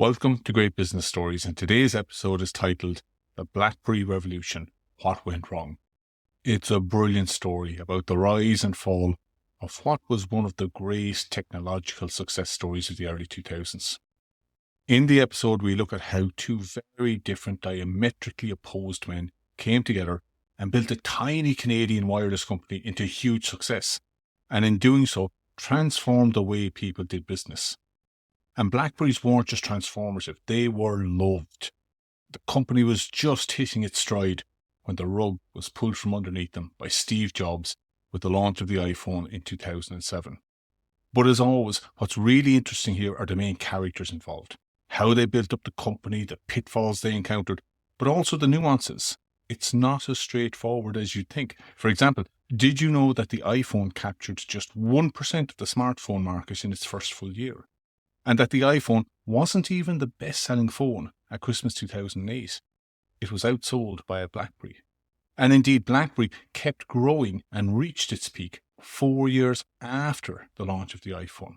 Welcome to Great Business Stories, and today's episode is titled The BlackBerry Revolution, What Went Wrong. It's a brilliant story about the rise and fall of what was one of the great technological success stories of the early 2000s. In the episode, we look at how two very different, diametrically opposed men came together and built a tiny Canadian wireless company into a huge success, and in doing so, transformed the way people did business. And Blackberries weren't just transformative, they were loved. The company was just hitting its stride when the rug was pulled from underneath them by Steve Jobs with the launch of the iPhone in 2007. But as always, what's really interesting here are the main characters involved. How they built up the company, the pitfalls they encountered, but also the nuances. It's not as straightforward as you'd think. For example, did you know that the iPhone captured just 1% of the smartphone market in its first full year? And that the iPhone wasn't even the best-selling phone at Christmas 2008. It was outsold by a BlackBerry. And indeed, BlackBerry kept growing and reached its peak 4 years after the launch of the iPhone.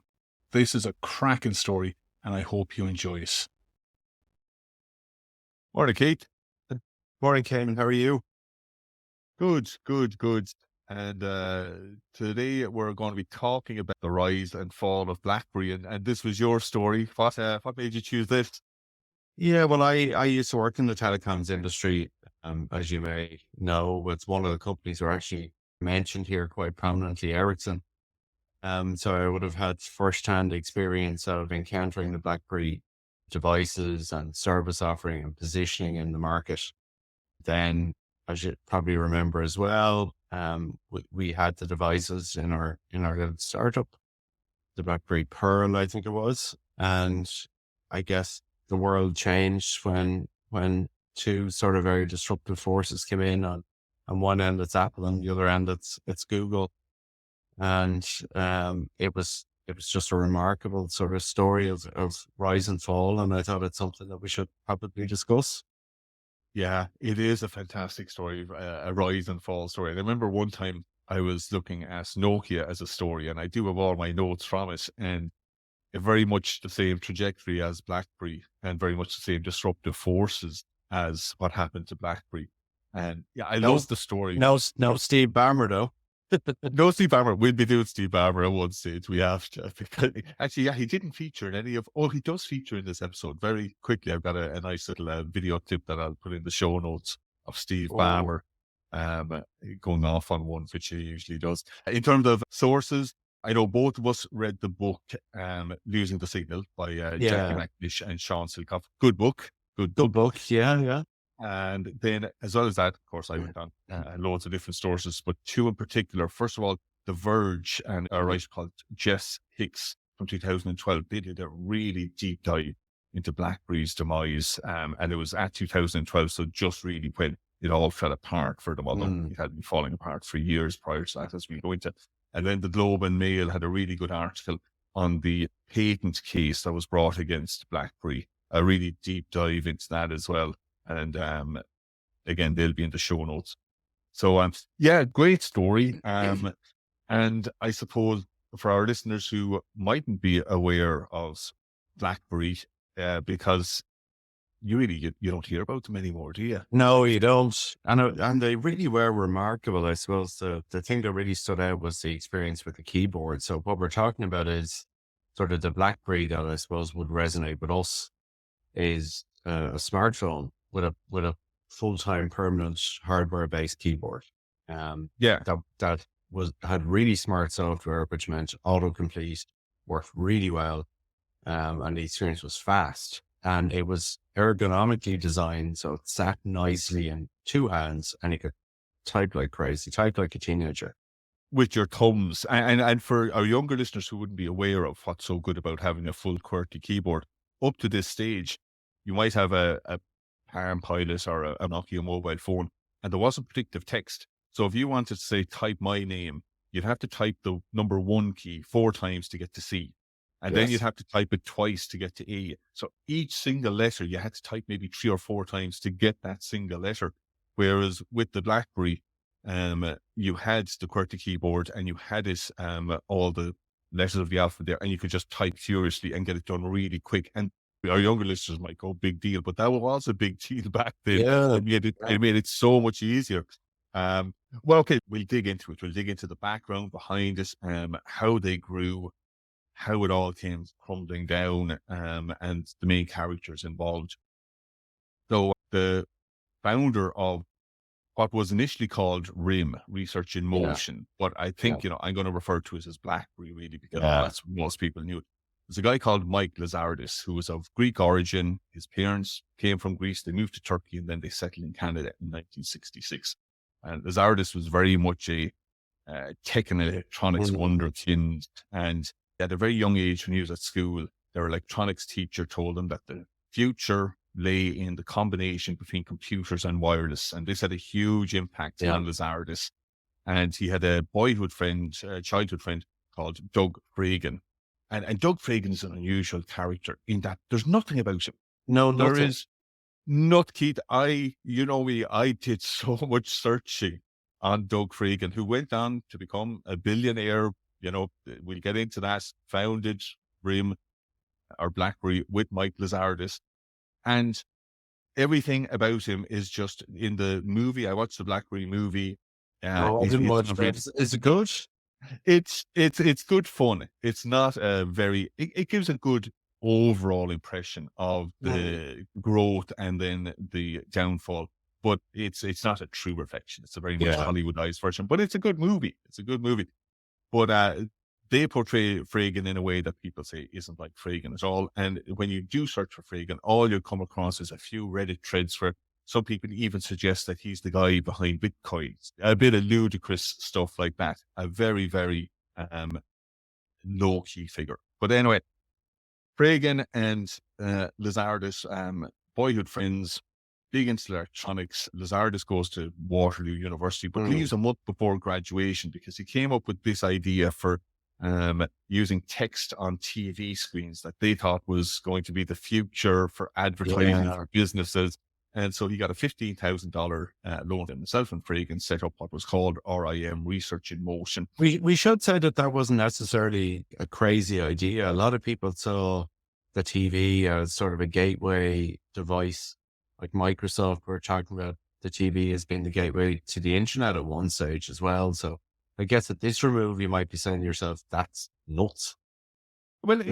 This is a cracking story, and I hope you enjoy it. Morning, Keith. Morning, Ken. How are you? Good. And today we're going to be talking about the rise and fall of BlackBerry, and this was your story. What made you choose this? Yeah, well, I used to work in the telecoms industry, as you may know. It's one of the companies who are actually mentioned here quite prominently, Ericsson. So I would have had first-hand experience of encountering the BlackBerry devices and service offering and positioning in the market. Then, as you probably remember as well, we had the devices in our little startup, the BlackBerry Pearl, I think it was, and I guess the world changed when two sort of very disruptive forces came in. On one end it's Apple, and the other end it's Google, and it was just a remarkable sort of story of rise and fall, and I thought it's something that we should probably discuss. Yeah, it is a fantastic story, a rise and fall story. I remember one time I was looking at Nokia as a story, and I do have all my notes from it, and very much the same trajectory as BlackBerry, and very much the same disruptive forces as what happened to BlackBerry. And yeah, I love the story. No, Steve Ballmer though. No, Steve Ballmer. We'll be doing Steve Ballmer at one stage. We have to. Actually, yeah, he didn't feature in any of. Oh, he does feature in this episode. Very quickly, I've got a nice little video clip that I'll put in the show notes of Steve Ballmer going off on one, which he usually does. In terms of sources, I know both of us read the book Losing the Signal by Jackie McNish and Sean Silcoff. Good book. Good book. Yeah. And then, as well as that, of course, I went on loads of different sources, but two in particular. First of all, The Verge and a writer called Jess Hicks from 2012. They did a really deep dive into BlackBerry's demise, and it was at 2012, so just really when it all fell apart for them, although it had been falling apart for years prior to that, as we go into. And then the Globe and Mail had a really good article on the patent case that was brought against BlackBerry, a really deep dive into that as well. And again, they'll be in the show notes. So yeah, great story. And I suppose for our listeners who mightn't be aware of BlackBerry, because you don't hear about them anymore, do you? No, you don't. And they really were remarkable. I suppose the thing that really stood out was the experience with the keyboard. So what we're talking about is sort of the BlackBerry that I suppose would resonate with us is a smartphone with a full-time permanent hardware-based keyboard. That had really smart software, which meant autocomplete, worked really well, and the experience was fast. And it was ergonomically designed, so it sat nicely in two hands, and you could type like crazy, type like a teenager. With your thumbs. And for our younger listeners who wouldn't be aware of what's so good about having a full QWERTY keyboard, up to this stage, you might have a Palm Pilot or a Nokia mobile phone, and there wasn't predictive text. So if you wanted to say, type my name, you'd have to type the number 1 key 4 times to get to C. And then you'd have to type it twice to get to A. So each single letter, you had to type maybe 3 or 4 times to get that single letter. Whereas with the BlackBerry, you had the QWERTY keyboard and you had it, all the letters of the alphabet there, and you could just type furiously and get it done really quick. And our younger listeners might go big deal, but that was a big deal back then. Yeah. It made it so much easier. Well, okay, we'll dig into it. We'll dig into the background behind it, how they grew, how it all came crumbling down, and the main characters involved. So the founder of what was initially called RIM, Research in Motion, but I think, I'm going to refer to it as BlackBerry really, because that's what most people knew it. There's a guy called Mike Lazardis, who was of Greek origin. His parents came from Greece. They moved to Turkey and then they settled in Canada in 1966. And Lazardis was very much a tech and electronics wonderkind. And at a very young age, when he was at school, their electronics teacher told him that the future lay in the combination between computers and wireless. And this had a huge impact on Lazardis. And he had a childhood friend called Doug Fragan. And Doug Fragan is an unusual character in that there's nothing about him. No, There is not, Keith. I did so much searching on Doug Fragan, who went on to become a billionaire. We'll get into that, founded RIM or BlackBerry with Mike Lazardis. And everything about him is just in the movie. I watched the BlackBerry movie. I didn't watch it. Is it good? It's good fun. It's not it gives a good overall impression of the growth and then the downfall, but it's not a true reflection. It's a very much Hollywoodized version, but it's a good movie. But they portray Fragan in a way that people say isn't like Fragan at all. And when you do search for Fragan, all you'll come across is a few Reddit threads where some people even suggest that he's the guy behind Bitcoins, a bit of ludicrous stuff like that. A very, very low-key figure. But anyway, Fragan and Lazardis, boyhood friends, big into electronics. Lazardis goes to Waterloo University, but leaves a month before graduation because he came up with this idea for using text on TV screens that they thought was going to be the future for advertising for businesses. And so he got a $15,000 loan. Himself and Fragan set up what was called RIM, Research in Motion. We should say that wasn't necessarily a crazy idea. A lot of people saw the TV as sort of a gateway device. Like Microsoft were talking about the TV as being the gateway to the internet at one stage as well. So I guess at this remove, you might be saying to yourself, that's nuts. Well,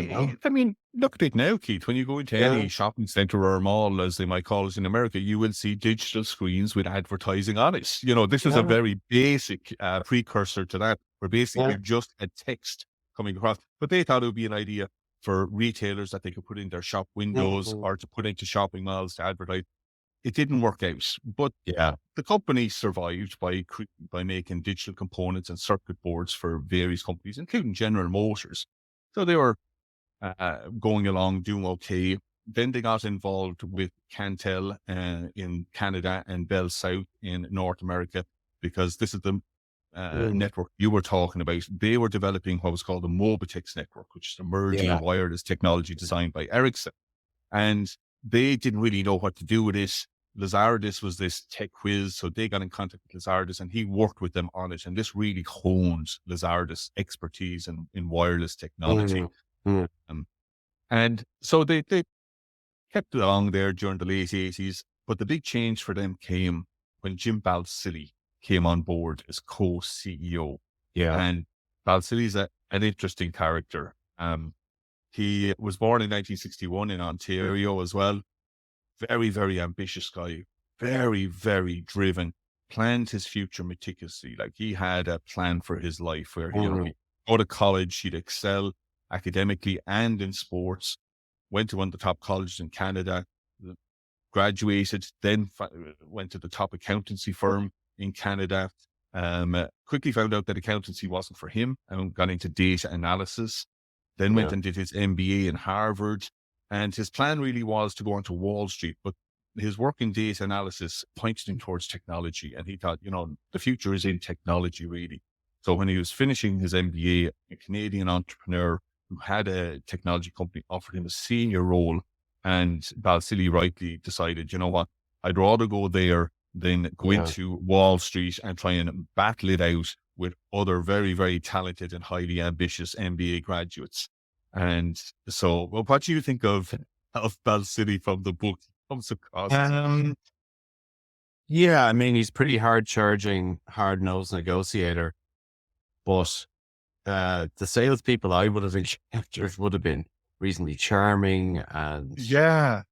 I mean, look at it now, Keith. When you go into any shopping center or mall, as they might call it in America, you will see digital screens with advertising on it. This is a very basic precursor to that, where basically just a text coming across. But they thought it would be an idea for retailers that they could put in their shop windows or to put into shopping malls to advertise. It didn't work out, but the company survived by making digital components and circuit boards for various companies, including General Motors. So they were going along, doing okay. Then they got involved with Cantel in Canada and Bell South in North America, because this is the network you were talking about. They were developing what was called the Mobitex network, which is emerging wireless technology designed by Ericsson. And they didn't really know what to do with it. Lazardis was this tech whiz, so they got in contact with Lazardis and he worked with them on it. And this really honed Lazardis' expertise in wireless technology. And so they kept along there during the late 80s. But the big change for them came when Jim Balsillie came on board as co-CEO. And Balsillie's an interesting character. He was born in 1961 in Ontario as well. Very, very ambitious guy, very, very driven, planned his future meticulously. Like he had a plan for his life where he'd go to college, he'd excel academically and in sports, went to one of the top colleges in Canada, graduated, then went to the top accountancy firm in Canada, quickly found out that accountancy wasn't for him and got into data analysis, then went and did his MBA in Harvard. And his plan really was to go onto Wall Street, but his work in data analysis pointed him towards technology. And he thought, the future is in technology, really. So when he was finishing his MBA, a Canadian entrepreneur who had a technology company offered him a senior role. And Balsillie rightly decided, you know what, I'd rather go there than go into Wall Street and try and battle it out with other very, very talented and highly ambitious MBA graduates. And so, well, what do you think of of Bell City from the book comes across? Yeah, I mean, he's pretty hard charging, hard nosed negotiator, but the salespeople I would have encountered would have been reasonably charming, and Yeah.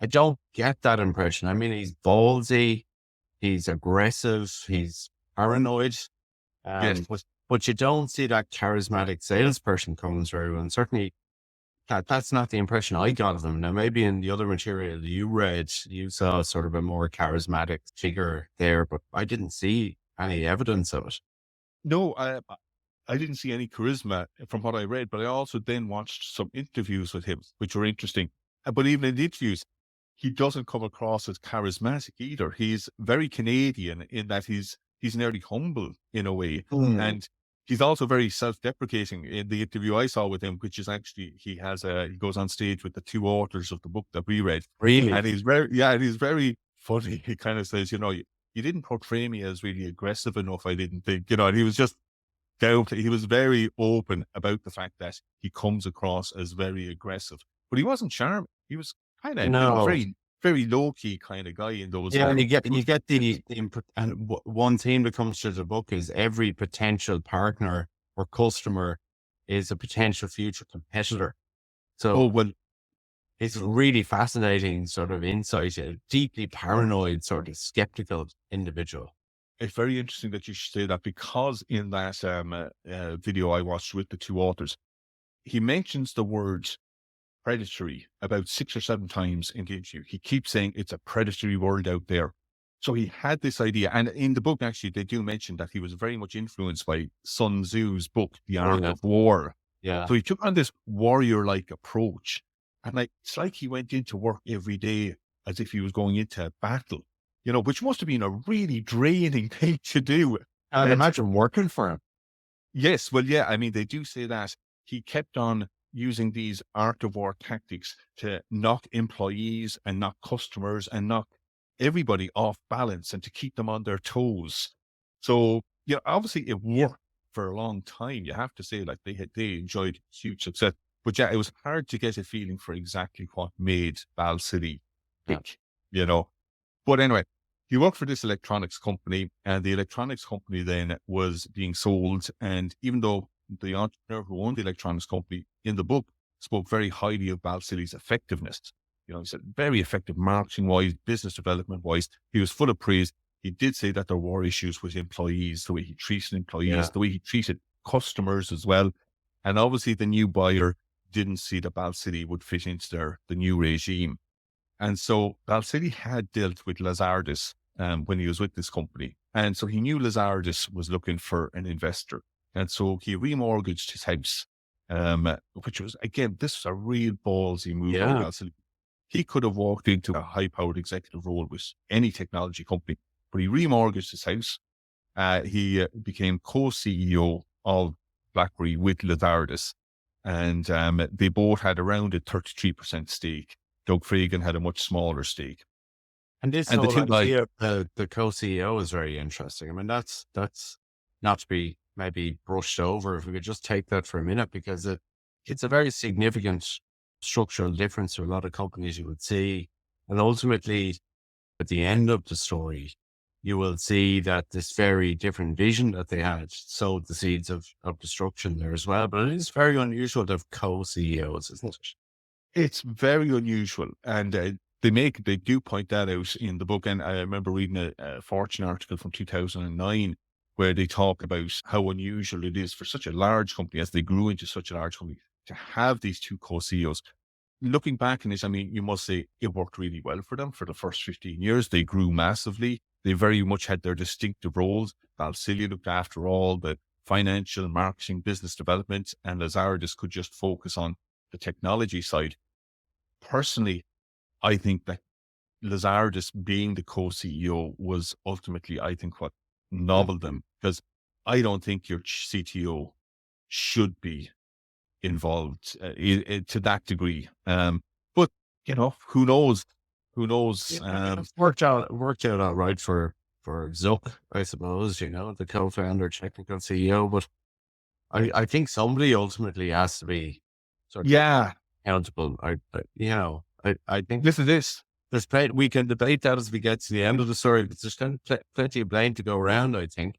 I don't get that impression. I mean, he's ballsy, he's aggressive, he's paranoid, Yes. but you don't see that charismatic salesperson coming through, and certainly that's not the impression I got of him. Now, maybe in the other material you read, you saw sort of a more charismatic figure there, but I didn't see any evidence of it. No, I didn't see any charisma from what I read, but I also then watched some interviews with him, which were interesting. But even in the interviews, he doesn't come across as charismatic either. He's very Canadian in that he's nearly humble in a way. And he's also very self-deprecating in the interview I saw with him, which is actually, he goes on stage with the two authors of the book that we read. Really? And he's very funny. He kind of says, you didn't portray me as really aggressive enough, I didn't think, and he was just he was very open about the fact that he comes across as very aggressive, but he wasn't charming. He was kind of No. very, very low key kind of guy in those. Yeah, and you get one theme that comes through the book is every potential partner or customer is a potential future competitor. So it's really fascinating sort of insight, a deeply paranoid, sort of skeptical individual. It's very interesting that you should say that, because in that video I watched with the two authors, he mentions the word predatory about 6 or 7 times in the interview. He keeps saying it's a predatory world out there. So he had this idea. And in the book, actually, they do mention that he was very much influenced by Sun Tzu's book, The Art of War. Yeah. So he took on this warrior-like approach. And it's like he went into work every day as if he was going into battle, which must have been a really draining thing to do. I'd imagine working for him. Yes. Well, yeah. I mean, they do say that he kept on using these art of war tactics to knock employees and knock customers and knock everybody off balance and to keep them on their toes. So, obviously it worked for a long time. You have to say, they enjoyed huge success. But yeah, it was hard to get a feeling for exactly what made Ball City tick, But anyway, he worked for this electronics company, and the electronics company then was being sold. And even though the entrepreneur who owned the electronics company in the book spoke very highly of Ball City's effectiveness, he said very effective marketing wise, business development wise, he was full of praise. He did say that there were issues with employees, the way he treated employees, the way he treated customers as well. And obviously the new buyer didn't see that Ball City would fit into the new regime. And so Ball City had dealt with Lazardus when he was with this company. And so he knew Lazardus was looking for an investor. And so he remortgaged his house, which was, again, this was a real ballsy move. Yeah. He could have walked into a high-powered executive role with any technology company, but he remortgaged his house. He became co-CEO of BlackBerry with Lazardus. And they both had around a 33% stake. Doug Fagan had a much smaller stake. And this whole idea of the co-CEO is very interesting. I mean, that's not to be maybe brushed over, if we could just take that for a minute, because it's a very significant structural difference to a lot of companies you would see. And ultimately, at the end of the story, you will see that this very different vision that they had sowed the seeds of destruction there as well. But it is very unusual to have co-CEOs, isn't it? It's very unusual. And they do point that out in the book. And I remember reading a Fortune article from 2009 where they talk about how unusual it is for such a large company, as they grew into such a large company, to have these two co-CEOs. Looking back on it, I mean, you must say it worked really well for them for the first 15 years. They grew massively. They very much had their distinctive roles. Ball City looked after all the financial, marketing, business development, and Lazardus could just focus on the technology side. Personally, I think that Lazardus being the co-CEO was ultimately, I think, what nobbled them, because I don't think your CTO should be involved to that degree. But who knows? Who knows? It worked out all right for Zuck, I suppose. The co-founder, technical CEO. But I think somebody ultimately has to be sort of accountable. I think Listen to this. we can debate that as we get to the end of the story, but there's kind of plenty of blame to go around, I think.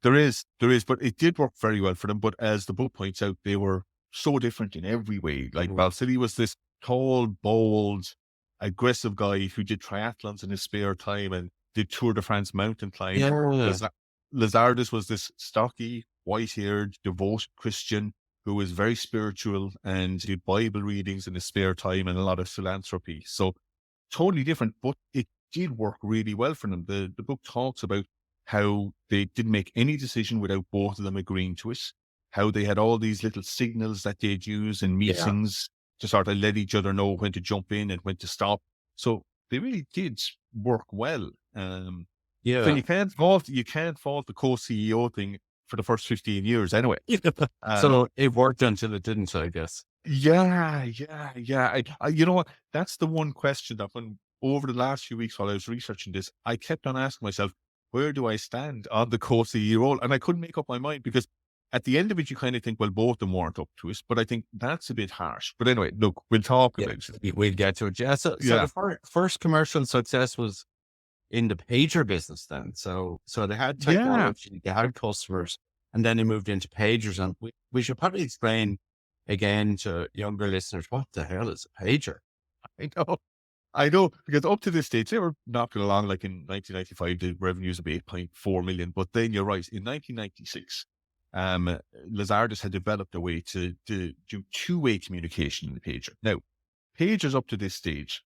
There is, but it did work very well for them. But as the book points out, they were so different in every way. Like Balsillie was this tall, bold, aggressive guy who did triathlons in his spare time and did Tour de France mountain climbing. Yeah. Lazardus was this stocky, white-haired, devoted Christian who was very spiritual and did Bible readings in his spare time and a lot of philanthropy. So totally different, but it did work really well for them. The book talks about how they didn't make any decision without both of them agreeing to it, how they had all these little signals that they'd use in meetings to sort of let each other know when to jump in and when to stop. So they really did work well. So you can't fault the co-CEO thing for the first 15 years anyway. So it worked until it didn't, I guess. Yeah. You know what? That's the one question that when over the last few weeks while I was researching this, I kept on asking myself, where do I stand on the co-CEO role? And I couldn't make up my mind because at the end of it, you kind of think, well, both of them weren't up to it, but I think that's a bit harsh. But anyway, look, we'll talk about it. We'll get to it. Yeah. So the first commercial success was in the pager business then. So they had technology, they had customers, and then they moved into pagers. And we should probably explain again to younger listeners, what the hell is a pager? I know, because up to this stage, they were knocking along like in 1995, the revenues of 8.4 million. But then you're right, in 1996, Lazardus had developed a way to do two-way communication in the pager. Now, pagers up to this stage,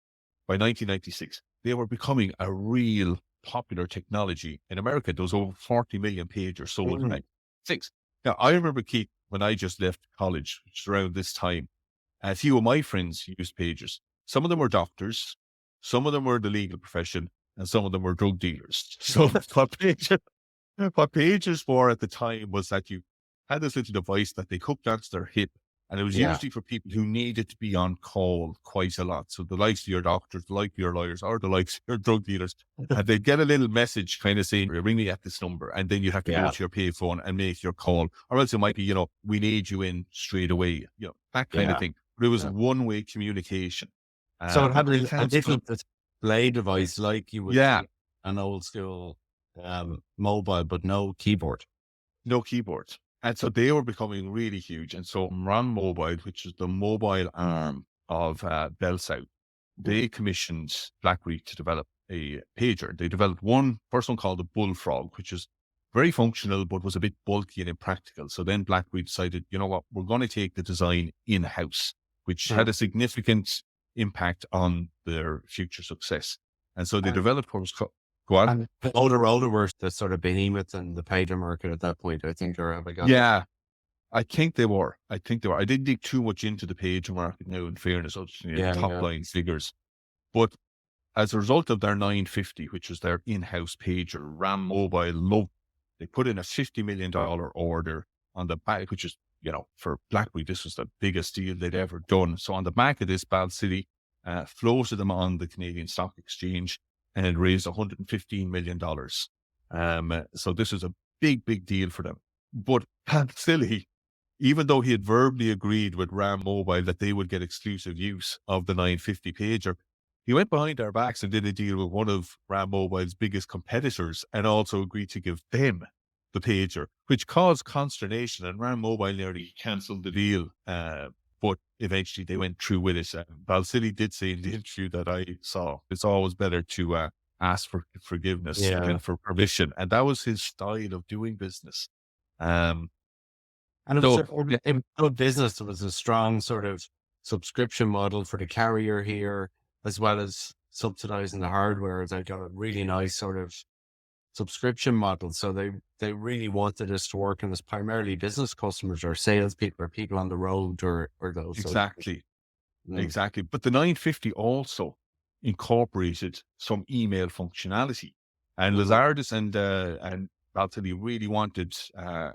by 1996, they were becoming a real popular technology. In America, there was over 40 million pagers sold in 1996. Now, I remember, Keith, when I just left college, which is around this time, a few of my friends used pagers. Some of them were doctors, some of them were the legal profession, and some of them were drug dealers. So what pagers were at the time was that you had this little device that they hooked onto their hip, and it was usually for people who needed to be on call quite a lot. So the likes of your doctors, the likes of your lawyers, or the likes of your drug dealers, and they'd get a little message kind of saying, ring me at this number, and then you have to go to your payphone and make your call. Or else it might be, we need you in straight away, that kind of thing. But it was one-way communication. So it had a little display device like you would see an old school mobile, but no keyboard. No keyboard. And so they were becoming really huge. And so RAM Mobile, which is the mobile arm of Bell South, they commissioned BlackBerry to develop a pager. They developed first one called the Bullfrog, which is very functional, but was a bit bulky and impractical. So then BlackBerry decided, you know what, we're going to take the design in-house, which had a significant impact on their future success. And so they developed what was called, go on. And Motorola were the sort of behemoth in the pager market at that point, I think, or have I got Yeah, I think they were. I didn't dig too much into the pager market now, in fairness, top line figures. But as a result of their 950, which was their in-house pager, RAM Mobile they put in a $50 million order on the back, which is, for BlackBerry, this was the biggest deal they'd ever done. So on the back of this, Balsillie floated them on the Canadian Stock Exchange and it raised $115 million. So this was a big, big deal for them. But Balsillie, even though he had verbally agreed with RAM Mobile that they would get exclusive use of the 950 pager, he went behind their backs and did a deal with one of RAM Mobile's biggest competitors and also agreed to give them the pager, which caused consternation, and RAM Mobile nearly cancelled the deal. But eventually they went through with it. Balsillie did say in the interview that I saw, it's always better to ask for forgiveness than for permission. And that was his style of doing business. And it was business. It was a strong sort of subscription model for the carrier here, as well as subsidizing the hardware. They got a really nice sort of subscription model. So they really wanted us to work, and it's primarily business customers or salespeople or people on the road or those. Exactly. But the 950 also incorporated some email functionality, and Lazardus and Balsillie really wanted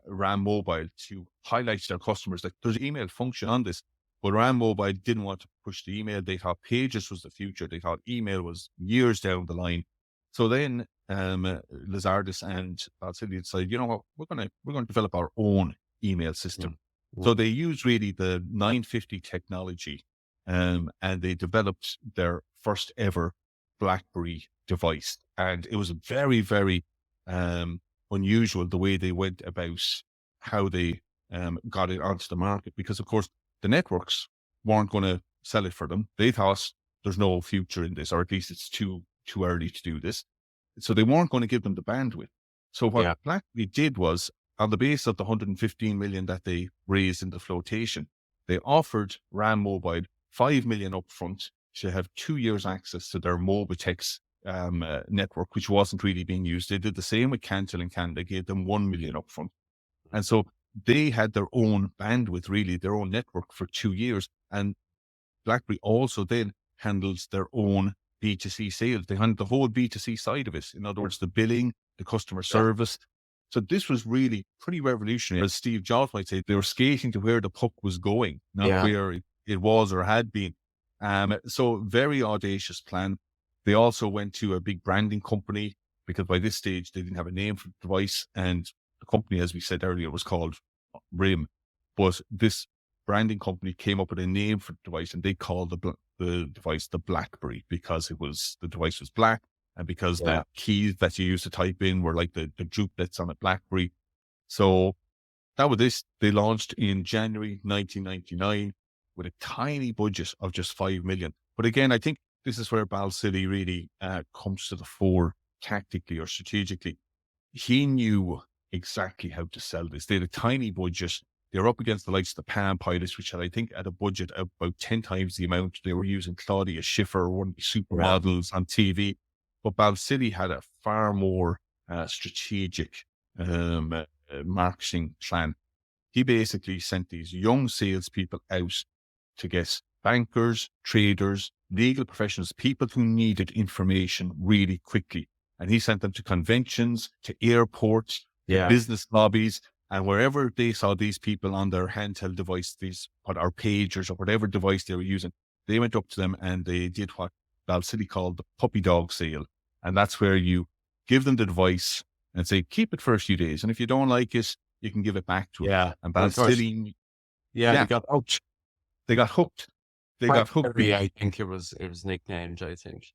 RAM Mobile to highlight to their customers that there's an email function on this. But RAM Mobile didn't want to push the email. They thought pages was the future. They thought email was years down the line. So then Lazardus and Balsillie decided, you know what, we're going to develop our own email system. So they used really the 950 technology and they developed their first ever BlackBerry device. And it was very, very unusual the way they went about how they got it onto the market, because of course the networks weren't going to sell it for them. They thought there's no future in this, or at least it's too early to do this. So they weren't going to give them the bandwidth. So what BlackBerry did was, on the base of the 115 million that they raised in the flotation, they offered RAM Mobile 5 million upfront to have 2 years access to their Mobitex network, which wasn't really being used. They did the same with Cantel and Can. They gave them 1 million upfront. And so they had their own bandwidth, really, their own network for 2 years. And BlackBerry also then handles their own B2C sales. They handle the whole B2C side of it. In other words, the billing, the customer service. So this was really pretty revolutionary. As Steve Jobs might say, they were skating to where the puck was going, not where it was or had been. So very audacious plan. They also went to a big branding company, because by this stage they didn't have a name for the device, and the company, as we said earlier, was called RIM. But this branding company came up with a name for the device, and they called the device the BlackBerry, because the device was black, and because the keys that you used to type in were like the droplets on a BlackBerry. So that was this. They launched in January 1999 with a tiny budget of just 5 million. But again, I think this is where Balsillie really comes to the fore tactically or strategically. He knew exactly how to sell this. They had a tiny budget. They were up against the likes of the Palm Pilots, which had, I think, at a budget of about 10 times the amount. They were using Claudia Schiffer, one of the supermodels on TV. But Balsillie had a far more strategic marketing plan. He basically sent these young salespeople out to get bankers, traders, legal professionals, people who needed information really quickly. And he sent them to conventions, to airports, to business lobbies, and wherever they saw these people on their handheld device, or pagers or whatever device they were using, they went up to them and they did what Balsillie called the puppy dog sale. And that's where you give them the device and say, keep it for a few days. And if you don't like it, you can give it back to them. And Balsillie, they got hooked. They got hooked. I think it was nicknamed, I think.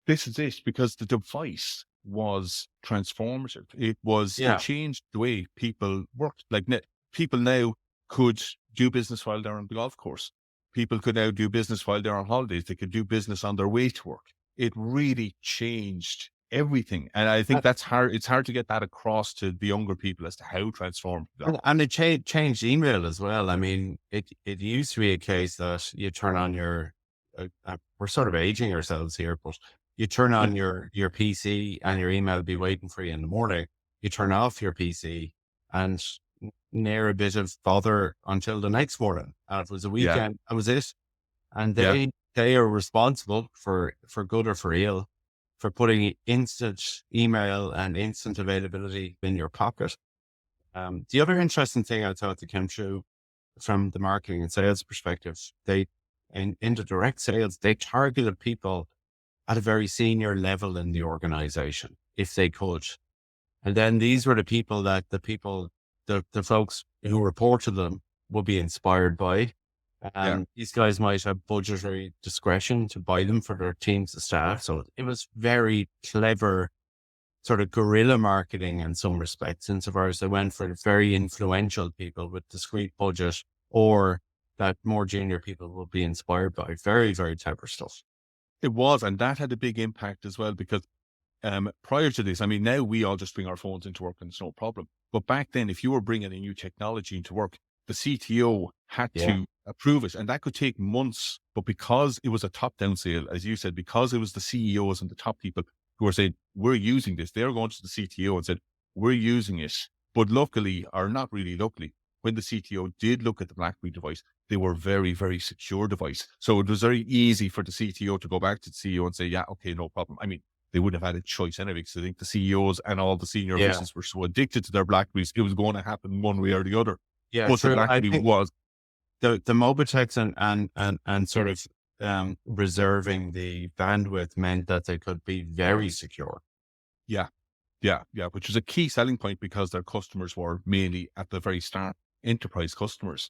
This is it, because the device was transformative. It changed the way people worked. Like people now could do business while they're on the golf course. People could now do business while they're on holidays. They could do business on their way to work. It really changed everything. And I think that's hard. It's hard to get that across to the younger people as to how transformed. And it changed email as well. I mean, it used to be a case that you turn on your, we're sort of aging ourselves here, but you turn on your PC and your email will be waiting for you in the morning. You turn off your PC and near a bit of bother until the next morning. And if it was a weekend, that was it. And they are responsible for good or for ill, for putting instant email and instant availability in your pocket. The other interesting thing I thought that came through from the marketing and sales perspective, in the direct sales, they targeted people at a very senior level in the organization, if they could. And then these were the people that the folks who report to them would be inspired by. These guys might have budgetary discretion to buy them for their teams of staff. So it was very clever sort of guerrilla marketing in some respects, insofar as they went for very influential people with discrete budget, or that more junior people will be inspired by. Very, very clever stuff. It was, and that had a big impact as well, because prior to this, I mean, now we all just bring our phones into work and it's no problem. But back then, if you were bringing a new technology into work, the CTO had to approve it, and that could take months. But because it was a top-down sale, as you said, because it was the CEOs and the top people who were saying, we're using this, they were going to the CTO and said, we're using it. But luckily, or not really luckily, when the CTO did look at the BlackBerry device, they were very, very secure device. So it was very easy for the CTO to go back to the CEO and say, yeah, okay, no problem. I mean, they wouldn't have had a choice anyway, because I think the CEOs and all the senior business were so addicted to their BlackBerries, it was going to happen one way or the other. Yeah, but the BlackBerry was the Mobitex and sort of reserving the bandwidth meant that they could be very secure. Yeah, which was a key selling point, because their customers were mainly at the very start enterprise customers.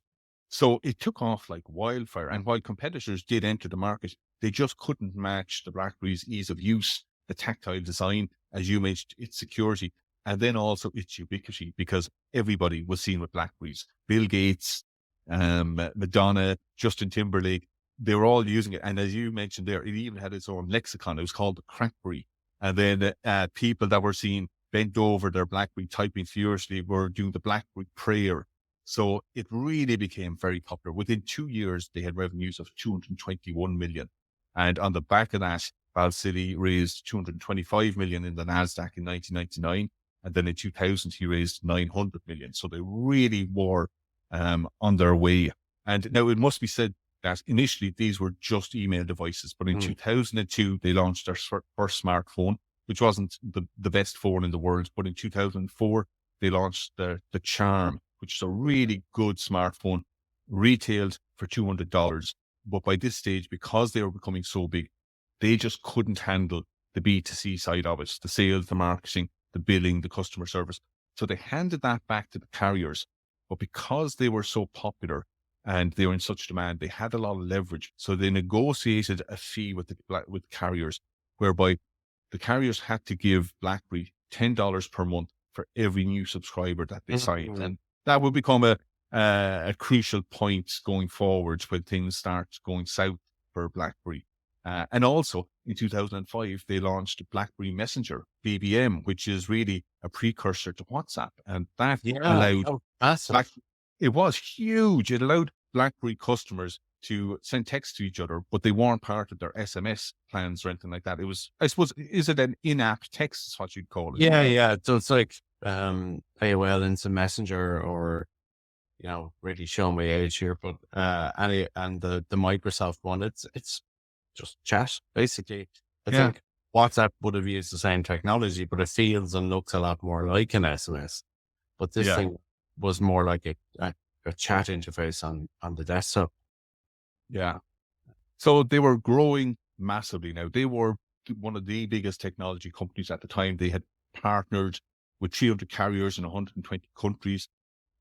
So it took off like wildfire. And while competitors did enter the market, they just couldn't match the BlackBerry's ease of use, the tactile design, as you mentioned, its security, and then also its ubiquity, because everybody was seen with BlackBerries. Bill Gates, Madonna, Justin Timberlake, they were all using it. And as you mentioned there, it even had its own lexicon. It was called the Crackberry. And then people that were seen bent over their BlackBerry typing furiously were doing the BlackBerry prayer. So it really became very popular. Within 2 years, they had revenues of 221 million. And on the back of that, Val City raised 225 million in the NASDAQ in 1999. And then in 2000, he raised 900 million. So they really were on their way. And now it must be said that initially these were just email devices, but in 2002, they launched their first smartphone, which wasn't the best phone in the world. But in 2004, they launched the Charm, which is a really good smartphone, retailed for $200. But by this stage, because they were becoming so big, they just couldn't handle the B2C side of it, the sales, the marketing, the billing, the customer service. So they handed that back to the carriers. But because they were so popular and they were in such demand, they had a lot of leverage. So they negotiated a fee with carriers, whereby the carriers had to give BlackBerry $10 per month for every new subscriber that they signed. And that would become a crucial point going forward when things start going south for BlackBerry. And also in 2005, they launched BlackBerry Messenger, BBM, which is really a precursor to WhatsApp. And that allowed, it was huge. It allowed BlackBerry customers to send text to each other, but they weren't part of their SMS plans or anything like that. It was, I suppose, is it an in-app text is what you'd call it? Yeah. So it's like AOL Instant Messenger, or, really showing my age here, but and the Microsoft one, it's just chat, basically. I think WhatsApp would have used the same technology, but it feels and looks a lot more like an SMS. But this thing was more like a chat interface on the desktop. Yeah. So they were growing massively. Now, they were one of the biggest technology companies at the time. They had partnered with 300 carriers in 120 countries.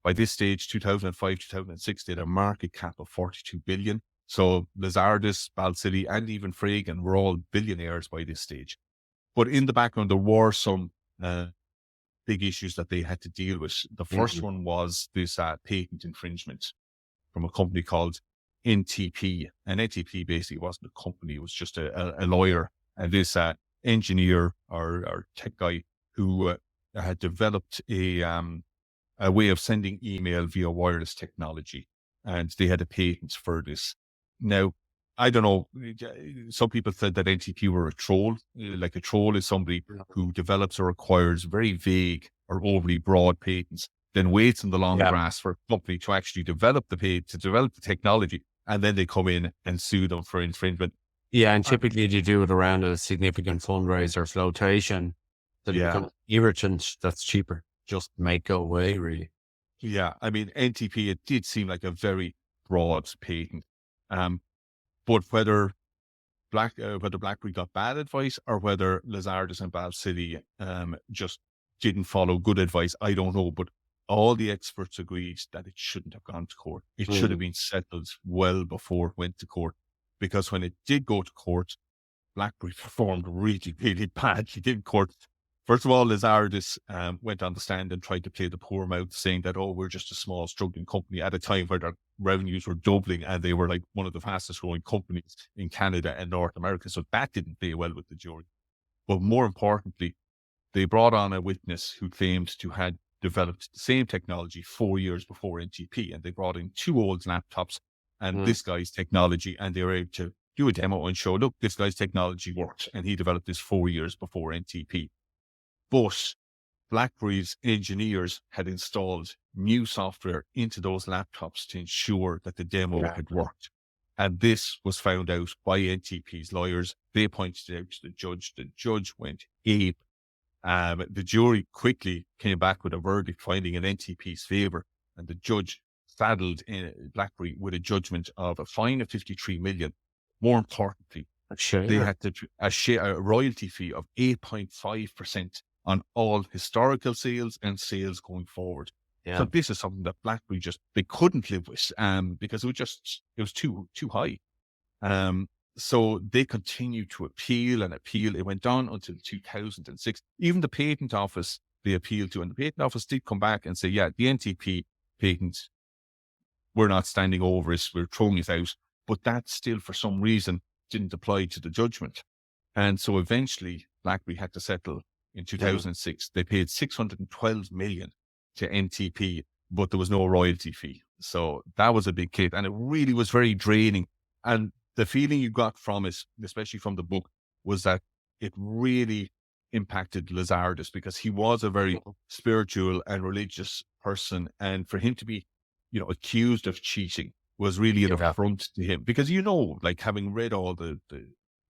By this stage, 2005, 2006, they had a market cap of 42 billion. So Lazardus, Val City, and even Fragan were all billionaires by this stage. But in the background, there were some big issues that they had to deal with. The first one was this patent infringement from a company called NTP. And NTP basically wasn't a company, it was just a lawyer. And this engineer or tech guy who had developed a way of sending email via wireless technology. And they had a patent for this. Now, I don't know, some people said that NTP were a troll. Like a troll is somebody who develops or acquires very vague or overly broad patents, then waits in the long grass for a company to actually develop the patent, to develop the technology, and then they come in and sue them for infringement. Yeah, and typically you do it around a significant fundraiser flotation. That becomes irritant, that's cheaper. Just make go away, really. Yeah, I mean, NTP, it did seem like a very broad patent. But whether BlackBerry got bad advice or whether Lazardus and Val City just didn't follow good advice, I don't know. But all the experts agreed that it shouldn't have gone to court. It should have been settled well before it went to court. Because when it did go to court, BlackBerry performed really, really badly in court. First of all, Lazardus went on the stand and tried to play the poor mouth, saying that, we're just a small, struggling company at a time where their revenues were doubling and they were like one of the fastest growing companies in Canada and North America. So that didn't play well with the jury. But more importantly, they brought on a witness who claimed to had developed the same technology 4 years before NTP. And they brought in 2 old laptops and this guy's technology, and they were able to do a demo and show, look, this guy's technology worked. And he developed this 4 years before NTP. But BlackBerry's engineers had installed new software into those laptops to ensure that the demo had worked. And this was found out by NTP's lawyers. They pointed it out to the judge. The judge went ape. The jury quickly came back with a verdict finding in NTP's favor. And the judge saddled BlackBerry with a judgment of a fine of 53 million. More importantly, they had a royalty fee of 8.5% on all historical sales and sales going forward. Yeah. So this is something that BlackBerry they couldn't live with, because it was too high. So they continued to appeal and appeal. It went on until 2006. Even the patent office they appealed to, and the patent office did come back and say, yeah, the NTP patent, we're not standing over it, we're throwing it out. But that still, for some reason, didn't apply to the judgment. And so eventually BlackBerry had to settle in 2006. They paid 612 million to NTP, but there was no royalty fee. So that was a big hit, and it really was very draining. And the feeling you got from it, especially from the book, was that it really impacted Lazardus, because he was a very spiritual and religious person. And for him to be, accused of cheating was really an affront to him, because, like, having read all the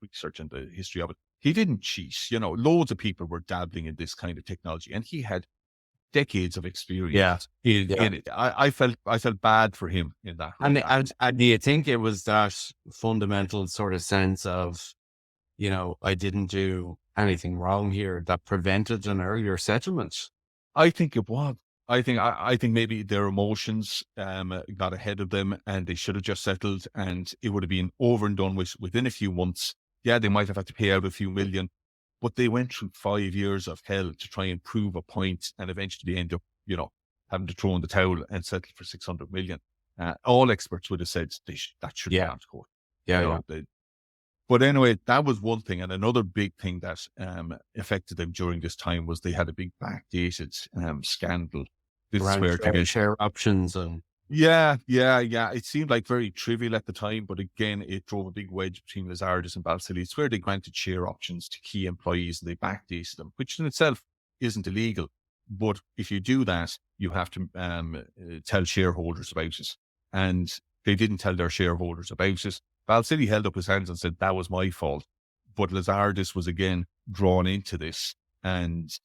research and the history of it, he didn't cheat. Loads of people were dabbling in this kind of technology, and he had decades of experience in it. I felt bad for him in that. And do you think it was that fundamental sort of sense of, I didn't do anything wrong here that prevented an earlier settlement? I think it was. I think maybe their emotions got ahead of them, and they should have just settled, and it would have been over and done with within a few months. Yeah, they might have had to pay out a few million, but they went through 5 years of hell to try and prove a point, and eventually end up, having to throw in the towel and settle for 600 million. All experts would have said that should have gone to court. But anyway, that was one thing. And another big thing that affected them during this time was they had a big backdated scandal. This is where share options and yeah. It seemed like very trivial at the time, but again, it drove a big wedge between Lazardus and Balsillie. It's where they granted share options to key employees and they backdated them, which in itself isn't illegal. But if you do that, you have to tell shareholders about it. And they didn't tell their shareholders about it. Balsillie held up his hands and said, that was my fault. But Lazardus was again drawn into this. And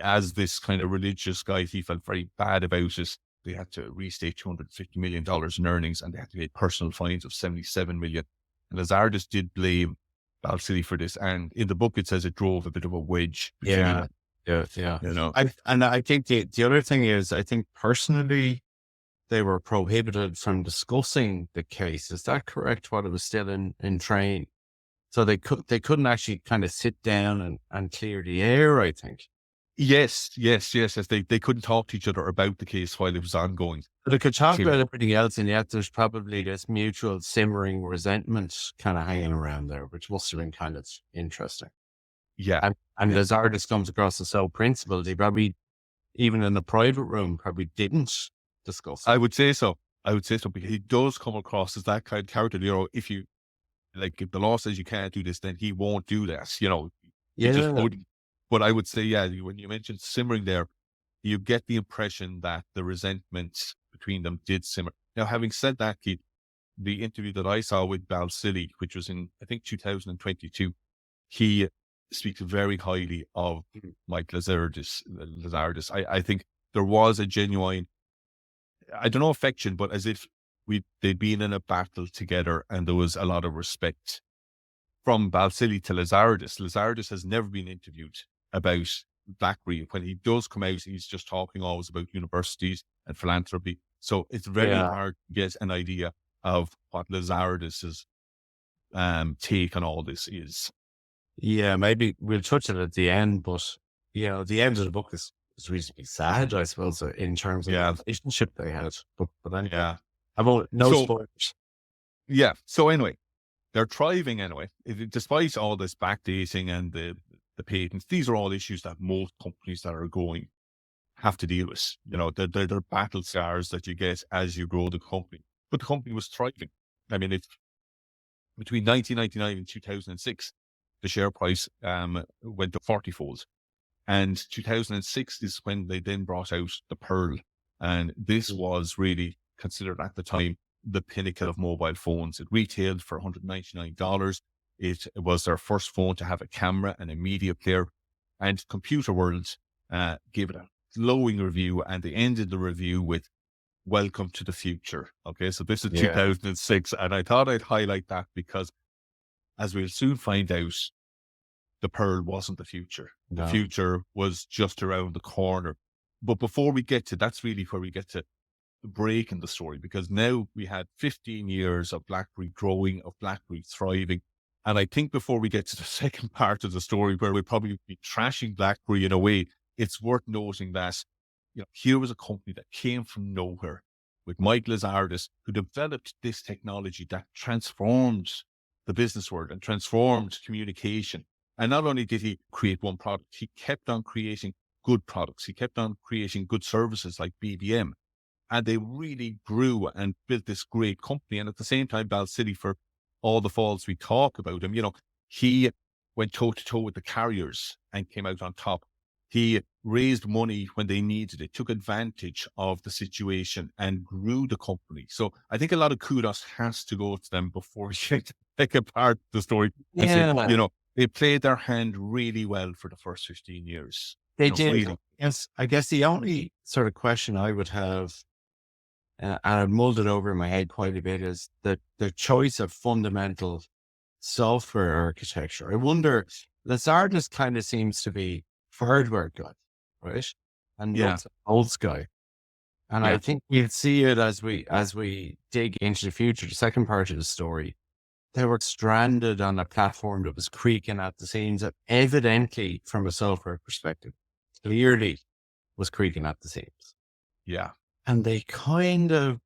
as this kind of religious guy, he felt very bad about it. They had to restate $250 million in earnings, and they had to pay personal fines of $77 million. And Lazardus did blame Balsillie for this. And in the book, it says it drove a bit of a wedge between them. Yeah. I think the other thing is, I think personally, they were prohibited from discussing the case. Is that correct? While it was still in train, so they couldn't actually kind of sit down and clear the air, I think. Yes. They couldn't talk to each other about the case while it was ongoing. But they could talk about everything else, and yet there's probably this mutual simmering resentment kind of hanging around there, which must have been kind of interesting. Yeah. And Lazardus comes across as so principled, he probably, even in the private room, probably didn't discuss it. I would say so, because he does come across as that kind of character. If you, like, if the law says you can't do this, then he won't do that, He just wouldn't. But I would say, when you mentioned simmering there, you get the impression that the resentment between them did simmer. Now, having said that, Keith, the interview that I saw with Balsillie, which was in, I think, 2022, he speaks very highly of Mike Lazardus. I think there was a genuine, I don't know, affection, but as if they'd been in a battle together, and there was a lot of respect from Balsillie to Lazardus. Lazardus has never been interviewed about BlackBerry. When he does come out, he's just talking always about universities and philanthropy. So it's very hard to get an idea of what Lazardus's take on all this is. Yeah, maybe we'll touch it at the end, but the end of the book is reasonably sad, I suppose, in terms of the relationship they had. But anyway, spoilers. Yeah. So anyway, they're thriving anyway, despite all this backdating and the patents. These are all issues that most companies that are going have to deal with. They're battle scars that you get as you grow the company. But the company was thriving. I mean, between 1999 and 2006, the share price went up 40-fold. And 2006 is when they then brought out the Pearl. And this was really considered at the time the pinnacle of mobile phones. It retailed for $199. It was their first phone to have a camera and a media player. And Computer World gave it a glowing review, and they ended the review with "Welcome to the future." Okay, so this is 2006, and I thought I'd highlight that because, as we'll soon find out, the Pearl wasn't the future. The future was just around the corner. But before we get to, that's really where we get to the break in the story, because now we had 15 years of BlackBerry growing, of BlackBerry thriving. And I think before we get to the second part of the story, where we'll probably be trashing BlackBerry in a way, it's worth noting that, here was a company that came from nowhere with Mike Lazardis, who developed this technology that transformed the business world and transformed communication. And not only did he create one product, he kept on creating good products. He kept on creating good services like BBM. And they really grew and built this great company. And at the same time, Val City, for all the falls we talk about him, he went toe to toe with the carriers and came out on top. He raised money when they needed it, took advantage of the situation and grew the company. So I think a lot of kudos has to go to them before we take apart the story. Yeah. They played their hand really well for the first 15 years. They did. Really. Yes. I guess the only sort of question I would have, and I've mulled it over in my head quite a bit, is the choice of fundamental software architecture. I wonder, Lazardus kind of seems to be hardware guy, right? And Yeah. not old guy. And I think we'll see it as we dig into the future. The second part of the story, they were stranded on a platform that was creaking at the seams, that evidently, from a software perspective, clearly was creaking at the seams. Yeah. And they kind of,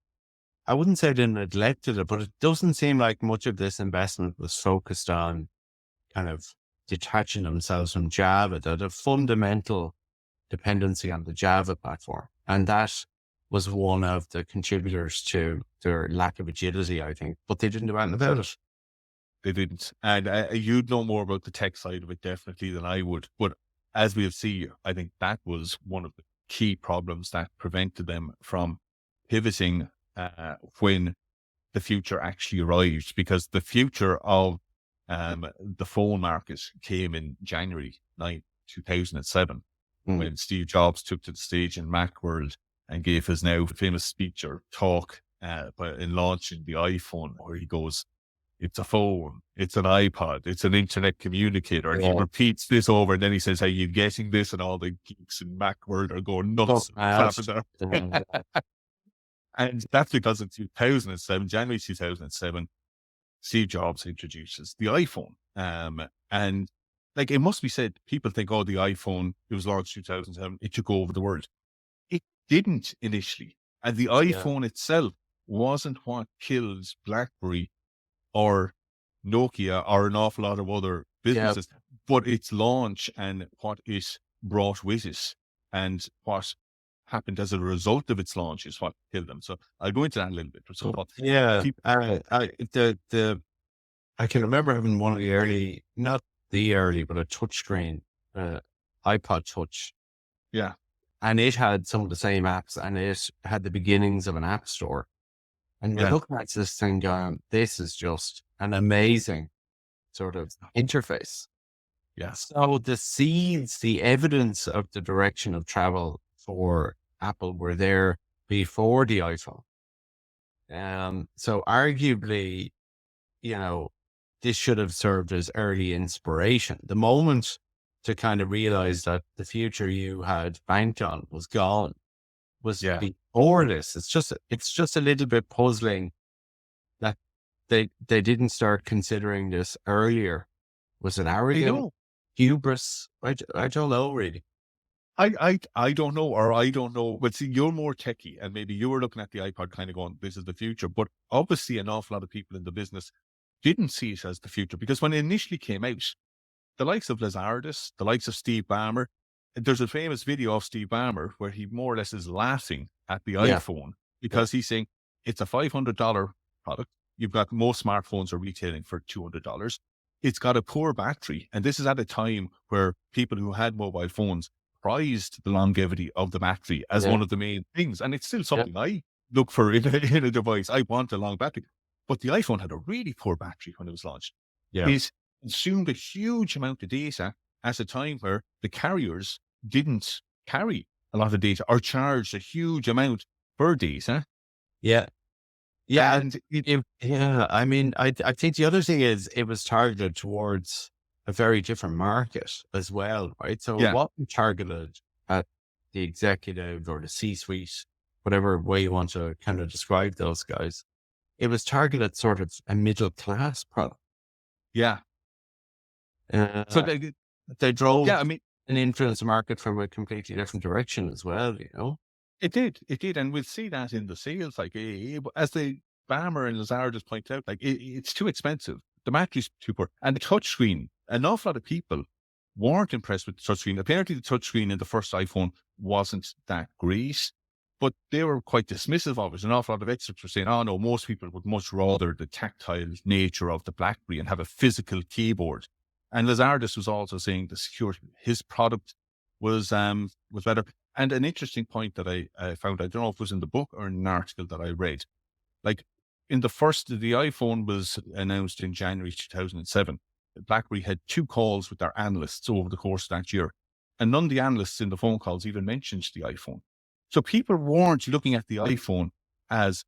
I wouldn't say they neglected it, but it doesn't seem like much of this investment was focused on kind of detaching themselves from Java, the fundamental dependency on the Java platform. And that was one of the contributors to their lack of agility, I think. But they didn't do anything about it. They didn't. And you'd know more about the tech side of it definitely than I would. But as we'll see, I think that was one of the key problems that prevented them from pivoting when the future actually arrived, because the future of the phone market came in January 9th, 2007, when Steve Jobs took to the stage in Macworld and gave his now famous speech or talk in launching the iPhone, where he goes, "It's a phone, it's an iPod, it's an internet communicator." And he repeats this over, and then he says, "Are you getting this?" And all the geeks in Macworld are going nuts. And that's because in 2007, January 2007, Steve Jobs introduces the iPhone. And like, it must be said, people think, oh, the iPhone, it was launched 2007, it took over the world. It didn't initially. And the iPhone itself wasn't what killed BlackBerry or Nokia or an awful lot of other businesses, but its launch and what it brought with it and what happened as a result of its launch is what killed them. So I'll go into that a little bit. So, I can remember having one of the early, not the early, but a touchscreen, iPod Touch. Yeah. And it had some of the same apps, and it had the beginnings of an app store. And you're looking at this thing going, this is just an amazing sort of interface. Yeah. So the seeds, the evidence of the direction of travel for Apple were there before the iPhone. So arguably, this should have served as early inspiration. The moment to kind of realize that the future you had banked on was gone was before this. It's just a little bit puzzling that they didn't start considering this earlier. Was it arrogant? Hubris? I don't know really. I don't know, or I don't know. But see, you're more techie, and maybe you were looking at the iPod kind of going, this is the future. But obviously an awful lot of people in the business didn't see it as the future, because when it initially came out, the likes of Lazardus, the likes of Steve Ballmer, there's a famous video of Steve Ballmer where he more or less is laughing at the iPhone because he's saying it's a $500 product. You've got most smartphones are retailing for $200. It's got a poor battery. And this is at a time where people who had mobile phones prized the longevity of the battery as one of the main things. And it's still something I look for in a device. I want a long battery. But the iPhone had a really poor battery when it was launched. It consumed a huge amount of data at a time where the carriers didn't carry a lot of data or charged a huge amount per data. And I mean, I think the other thing is it was targeted towards a very different market as well, right? So it wasn't targeted at the executive or the C-suite, whatever way you want to kind of describe those guys. It was targeted sort of a middle class product. Yeah. So They drove yeah, I mean, an influence market from a completely different direction as well, you know? it did. And we'll see that in the sales, like as the Bammer and Lazar just point out, like it's too expensive. The battery's too poor. And the touchscreen, an awful lot of people weren't impressed with the touchscreen. Apparently the touchscreen in the first iPhone wasn't that great, but they were quite dismissive of it. An awful lot of experts were saying, oh no, most people would much rather the tactile nature of the BlackBerry and have a physical keyboard. And Lazardus was also saying the security, his product was better. And an interesting point that I found, I don't know if it was in the book or in an article that I read, like the iPhone was announced in January 2007. BlackBerry had 2 calls with their analysts over the course of that year. And none of the analysts in the phone calls even mentioned the iPhone. So people weren't looking at the iPhone as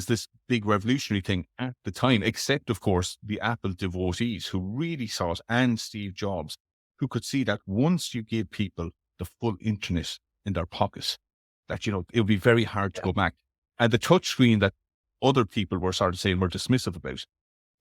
this big revolutionary thing at the time, except of course the Apple devotees who really saw it, and Steve Jobs, who could see that once you give people the full internet in their pockets, that, it would be very hard to go back. And the touchscreen that other people were sort of saying were dismissive about,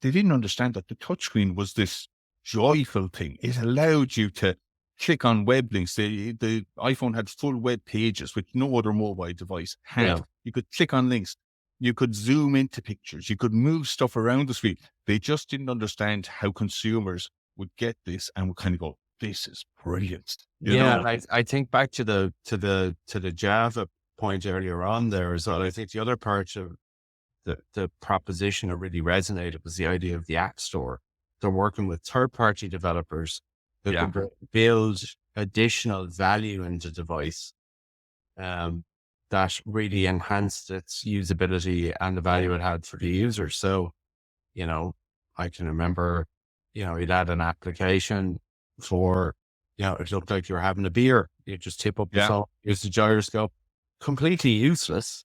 they didn't understand that the touchscreen was this joyful thing. It allowed you to click on web links. The iPhone had full web pages, which no other mobile device had. Yeah. You could click on links. You could zoom into pictures. You could move stuff around the screen. They just didn't understand how consumers would get this and would kind of go, this is brilliant. You know? I think back to the Java point earlier on there as well. I think the other part of the proposition that really resonated was the idea of the App Store. They're working with third-party developers who can build additional value into the device that really enhanced its usability and the value it had for the user. So, I can remember, you'd add an application for, it looked like you were having a beer. You just tip up the salt, use the gyroscope. Completely useless.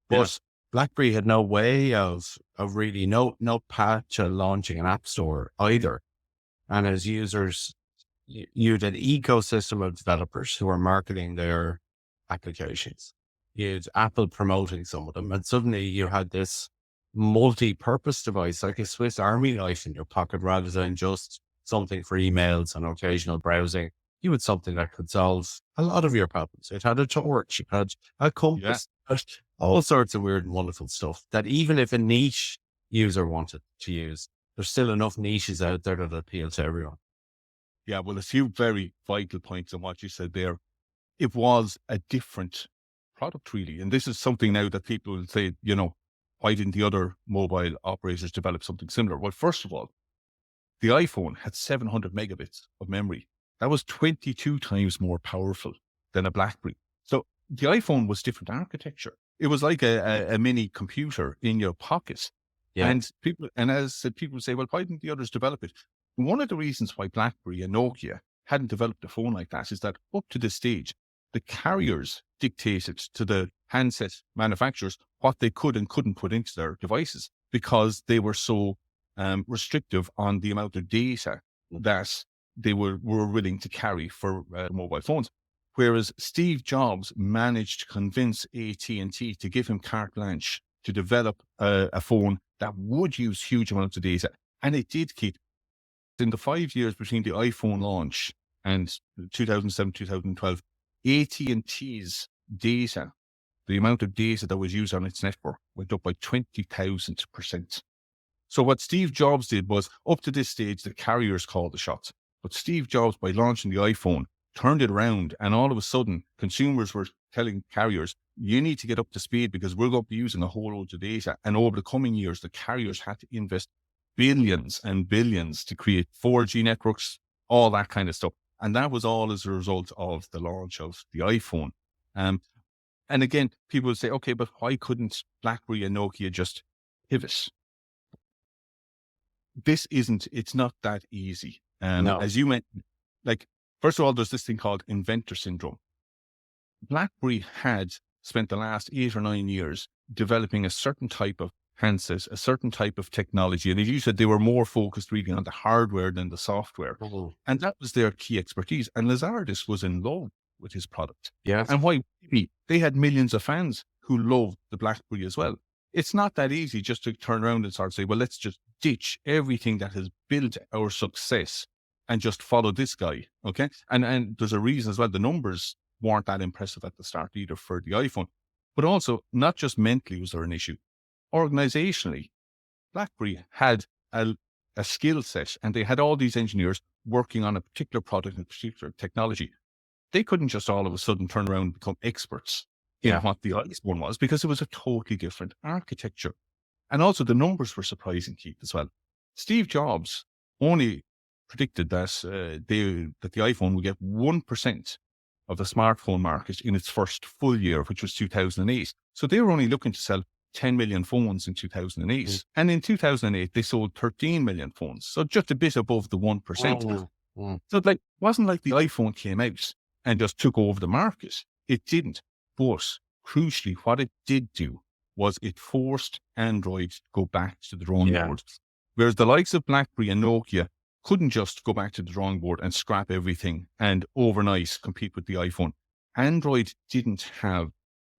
But BlackBerry had no way of really, no path to launching an app store either. And as users, you had an ecosystem of developers who were marketing their applications. You had Apple promoting some of them. And suddenly you had this multi-purpose device, like a Swiss Army knife in your pocket, rather than just something for emails and occasional browsing. You had something that could solve a lot of your problems. It had a torch, it had a compass, all sorts of weird and wonderful stuff that even if a niche user wanted to use, there's still enough niches out there that appeal to everyone. Yeah, well, a few very vital points on what you said there. It was a different product, really. And this is something now that people will say, why didn't the other mobile operators develop something similar? Well, first of all, the iPhone had 700 megabits of memory. That was 22 times more powerful than a BlackBerry. So the iPhone was different architecture. It was like a mini computer in your pocket. Yeah. And as people say, well, why didn't the others develop it? One of the reasons why BlackBerry and Nokia hadn't developed a phone like that is that up to this stage, the carriers dictated to the handset manufacturers what they could and couldn't put into their devices because they were so restrictive on the amount of data that they were willing to carry for mobile phones. Whereas Steve Jobs managed to convince AT&T to give him carte blanche to develop a phone that would use huge amounts of data. And it did keep. In the 5 years between the iPhone launch and 2007, 2012, AT&T's data, the amount of data that was used on its network went up by 20,000%. So what Steve Jobs did was, up to this stage, the carriers called the shots. But Steve Jobs, by launching the iPhone, turned it around, and all of a sudden, consumers were telling carriers, you need to get up to speed because we're going to be using a whole load of data. And over the coming years, the carriers had to invest billions and billions to create 4G networks, all that kind of stuff. And that was all as a result of the launch of the iPhone. And again, people will say, okay, but why couldn't BlackBerry and Nokia just pivot? It's not that easy. No. As you mentioned, first of all, there's this thing called inventor syndrome. BlackBerry had spent the last 8 or 9 years developing a certain type of handset, a certain type of technology. And as you said, they were more focused really on the hardware than the software. And that was their key expertise. And Lazardus was in love with his product. Yes. And why? They had millions of fans who loved the BlackBerry as well. It's not that easy just to turn around and start to say, well, let's just ditch everything that has built our success and just follow this guy. Okay. And there's a reason as well. The numbers weren't that impressive at the start either for the iPhone, but also not just mentally was there an issue. Organizationally, BlackBerry had a skill set and they had all these engineers working on a particular product and particular technology. They couldn't just all of a sudden turn around and become experts in what the iPhone was, because it was a totally different architecture. And also the numbers were surprising, Keith, as well. Steve Jobs only predicted that the iPhone would get 1% of the smartphone market in its first full year, which was 2008. So they were only looking to sell 10 million phones in 2008. Mm. And in 2008, they sold 13 million phones. So just a bit above the 1%. So it wasn't like the iPhone came out and just took over the market. It didn't. But crucially, what it did do was it forced Android to go back to the drawing board. Whereas the likes of BlackBerry and Nokia couldn't just go back to the drawing board and scrap everything and overnight compete with the iPhone. Android didn't have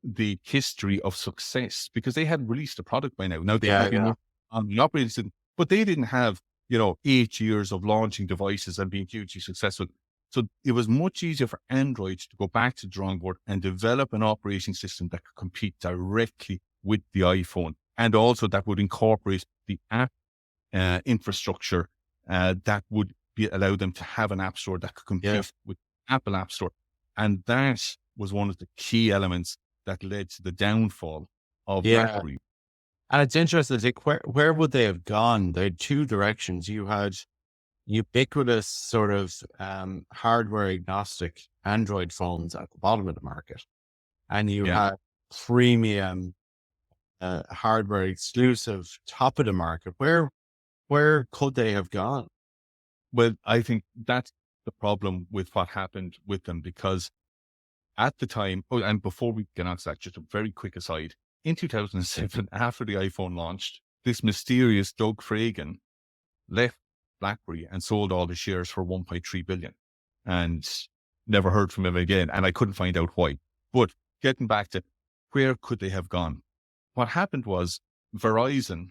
the history of success because they had released a product by now. Now they had been on the operating system, but they didn't have, 8 years of launching devices and being hugely successful. So it was much easier for Android to go back to the drawing board and develop an operating system that could compete directly with the iPhone, and also that would incorporate the app infrastructure that would allow them to have an app store that could compete with Apple App Store. And that was one of the key elements that led to the downfall of BlackBerry. And it's interesting, where would they have gone? They had two directions. You had ubiquitous sort of hardware agnostic Android phones at the bottom of the market. And you had premium hardware exclusive top of the market. Where could they have gone? Well, I think that's the problem with what happened with them, because at the time, and before we get on to that, just a very quick aside, in 2007, after the iPhone launched, this mysterious Doug Fragan left BlackBerry and sold all the shares for 1.3 billion and never heard from him again. And I couldn't find out why. But getting back to where could they have gone? What happened was Verizon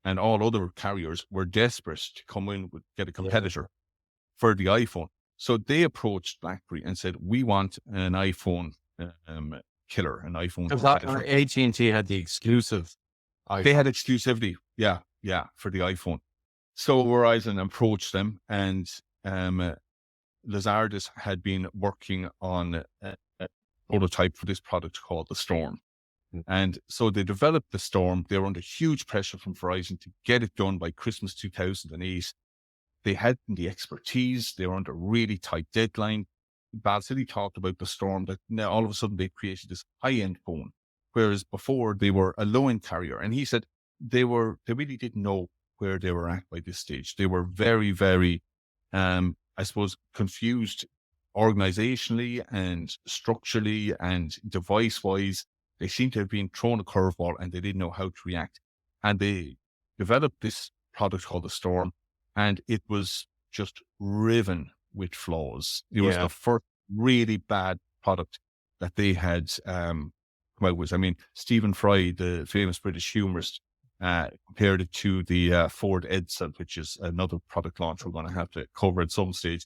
and all other carriers were desperate to come in with get a competitor for the iPhone. So they approached BlackBerry and said, we want an iPhone killer, an iPhone competitor. AT&T had the exclusive iPhone. They had exclusivity, for the iPhone. So Verizon approached them, and Lazardus had been working on a prototype for this product called the Storm. And so they developed the Storm. They were under huge pressure from Verizon to get it done by Christmas 2008. They had the expertise. They were under a really tight deadline. Bal City talked about the Storm, that now all of a sudden they created this high-end phone, whereas before they were a low-end carrier. And he said they really didn't know where they were at by this stage. They were very, very, confused organizationally and structurally and device-wise. They seemed to have been thrown a curveball and they didn't know how to react. And they developed this product called the Storm, and it was just riven with flaws. It was the first really bad product that they had come out with. I mean, Stephen Fry, the famous British humorist, compared it to the Ford Edsel, which is another product launch we're going to have to cover at some stage.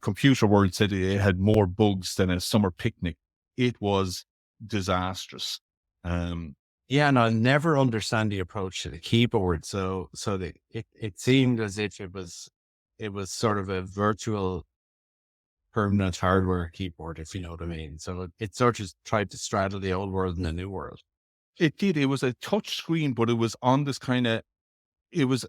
Computer World said it had more bugs than a summer picnic. It was disastrous. And I'll never understand the approach to the keyboard. So it seemed as if it was sort of a virtual permanent hardware keyboard, if you know what I mean. So it sort of tried to straddle the old world and the new world. It did. It was a touch screen, but it was on this it was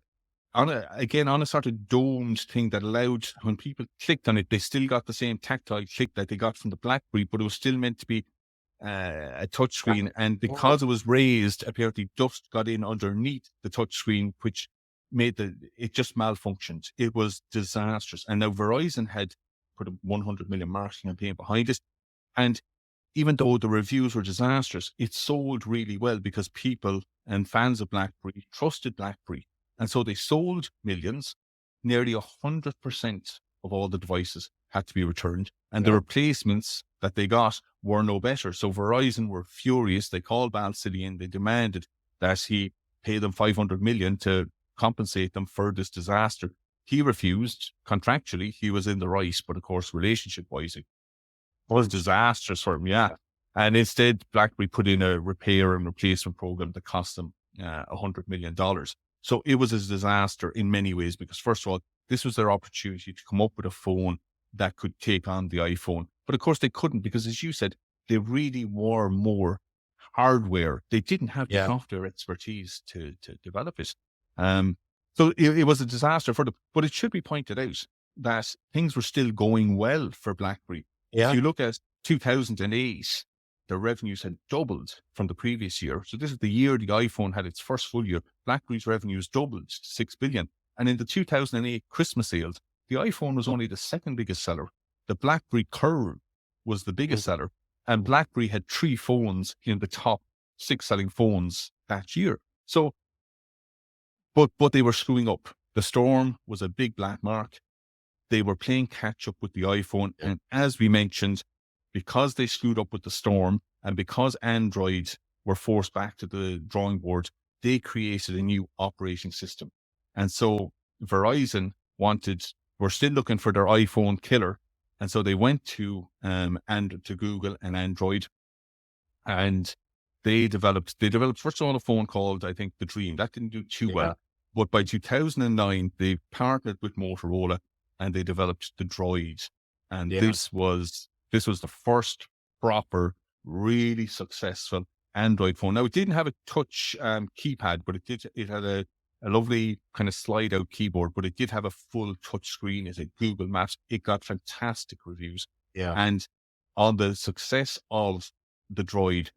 on a sort of domed thing that allowed, when people clicked on it, they still got the same tactile click that they got from the BlackBerry, but it was still meant to be a touch screen. And because it was raised, apparently dust got in underneath the touch screen, which made it just malfunctioned. It was disastrous. And now Verizon had put a 100 million marketing campaign behind it. And even though the reviews were disastrous, it sold really well because people and fans of BlackBerry trusted BlackBerry. And so they sold millions. Nearly 100% of all the devices had to be returned. And the replacements that they got were no better. So Verizon were furious. They called Balsillie in. They demanded that he pay them $500 million to compensate them for this disaster. He refused. Contractually, he was in the right, but of course, relationship-wise, it was disastrous for him. Yeah. And instead, BlackBerry put in a repair and replacement program that cost them $100 million. So it was a disaster in many ways because, first of all, this was their opportunity to come up with a phone that could take on the iPhone. But of course, they couldn't because, as you said, they really were more hardware. They didn't have the software expertise to develop it. So it was a disaster for them. But it should be pointed out that things were still going well for BlackBerry. If you look at 2008, their revenues had doubled from the previous year. So this is the year the iPhone had its first full year. BlackBerry's revenues doubled to $6 billion. And in the 2008 Christmas sales, the iPhone was only the second biggest seller. The BlackBerry Curve was the biggest seller. And BlackBerry had 3 phones in the top 6 selling phones that year. So, but they were screwing up. The Storm was a big black mark. They were playing catch up with the iPhone. And as we mentioned, because they screwed up with the Storm and because Android were forced back to the drawing board, they created a new operating system. And so Verizon were still looking for their iPhone killer. And so they went to Google and Android, and they developed first of all a phone called, I think, the Dream. That didn't do too well. But by 2009, they partnered with Motorola and they developed the Droid. And this was the first proper, really successful Android phone. Now, it didn't have a touch keypad, but it had a lovely kind of slide out keyboard, but it did have a full touch screen. It had Google Maps. It got fantastic reviews. Yeah. And on the success of the Droid,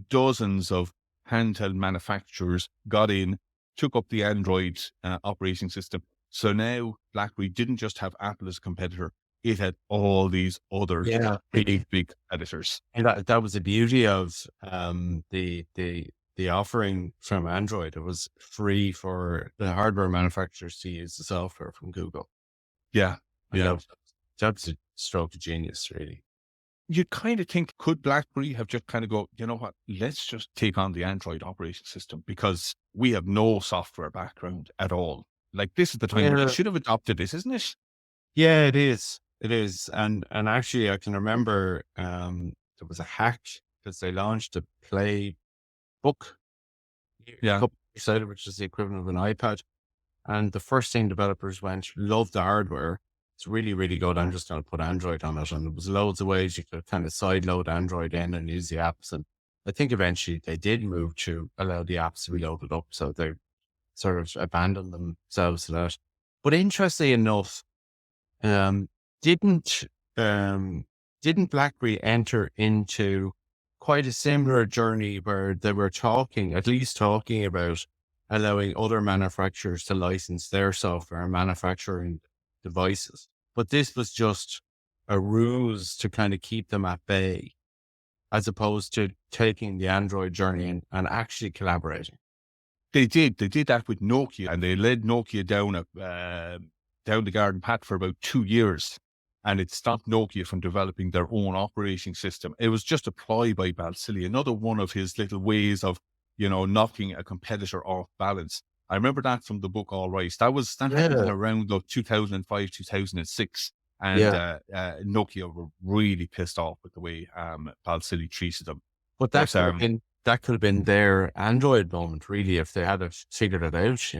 dozens of handheld manufacturers got in, took up the Android operating system. So now BlackBerry didn't just have Apple as a competitor. It had all these other big editors. And that was the beauty of the offering from Android. It was free for the hardware manufacturers to use the software from Google. Yeah. That's a stroke of genius, really. You'd kind of think, could BlackBerry have just kind of go, you know what, let's just take on the Android operating system because we have no software background at all. Like, this is the time we should have adopted this, isn't it? Yeah, it is. It is. And actually, I can remember there was a hack because they launched a Play book. Which is the equivalent of an iPad. And the first thing developers love the hardware. It's really, really good. I'm just going to put Android on it. And there was loads of ways you could kind of sideload Android in and use the apps. And I think eventually they did move to allow the apps to be loaded up. So they sort of abandoned themselves to that. But interestingly enough, didn't BlackBerry enter into quite a similar journey where they were at least talking about allowing other manufacturers to license their software and manufacturing devices? But this was just a ruse to kind of keep them at bay, as opposed to taking the Android journey and actually collaborating. They did that with Nokia, and they led Nokia down the garden path for about 2 years. And it stopped Nokia from developing their own operating system. It was just a ploy by Balsillie, another one of his little ways of, knocking a competitor off balance. I remember that from the book All Right. That happened around 2005, 2006. And Nokia were really pissed off with the way Balsillie treated them. But that could have been their Android moment, really, if they had figured it out,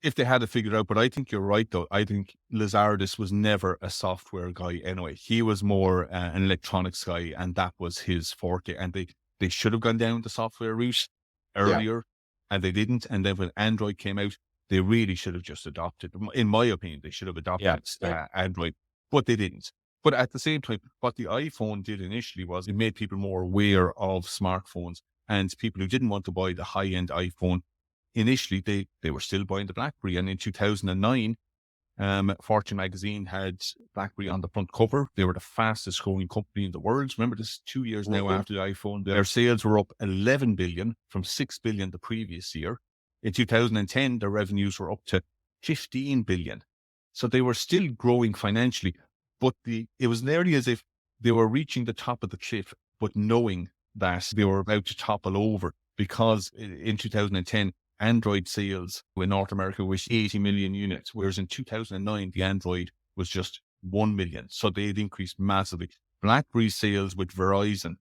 If they had it figured out. But I think you're right, though. I think Lizardus was never a software guy anyway. He was more an electronics guy, and that was his forte. And they should have gone down the software route earlier, and they didn't. And then when Android came out, they really should have just adopted, in my opinion, they should have adopted Android, but they didn't. But at the same time, what the iPhone did initially was it made people more aware of smartphones, and people who didn't want to buy the high-end iPhone, initially they were still buying the BlackBerry. And in 2009, Fortune magazine had BlackBerry on the front cover. They were the fastest growing company in the world. Remember, this is 2 years now after the iPhone. Their sales were up 11 billion from 6 billion the previous year. In 2010, their revenues were up to 15 billion. So they were still growing financially, but it was nearly as if they were reaching the top of the cliff, but knowing that they were about to topple over, because in 2010, Android sales in North America was 80 million units, whereas in 2009, the Android was just 1 million. So they had increased massively. BlackBerry sales with Verizon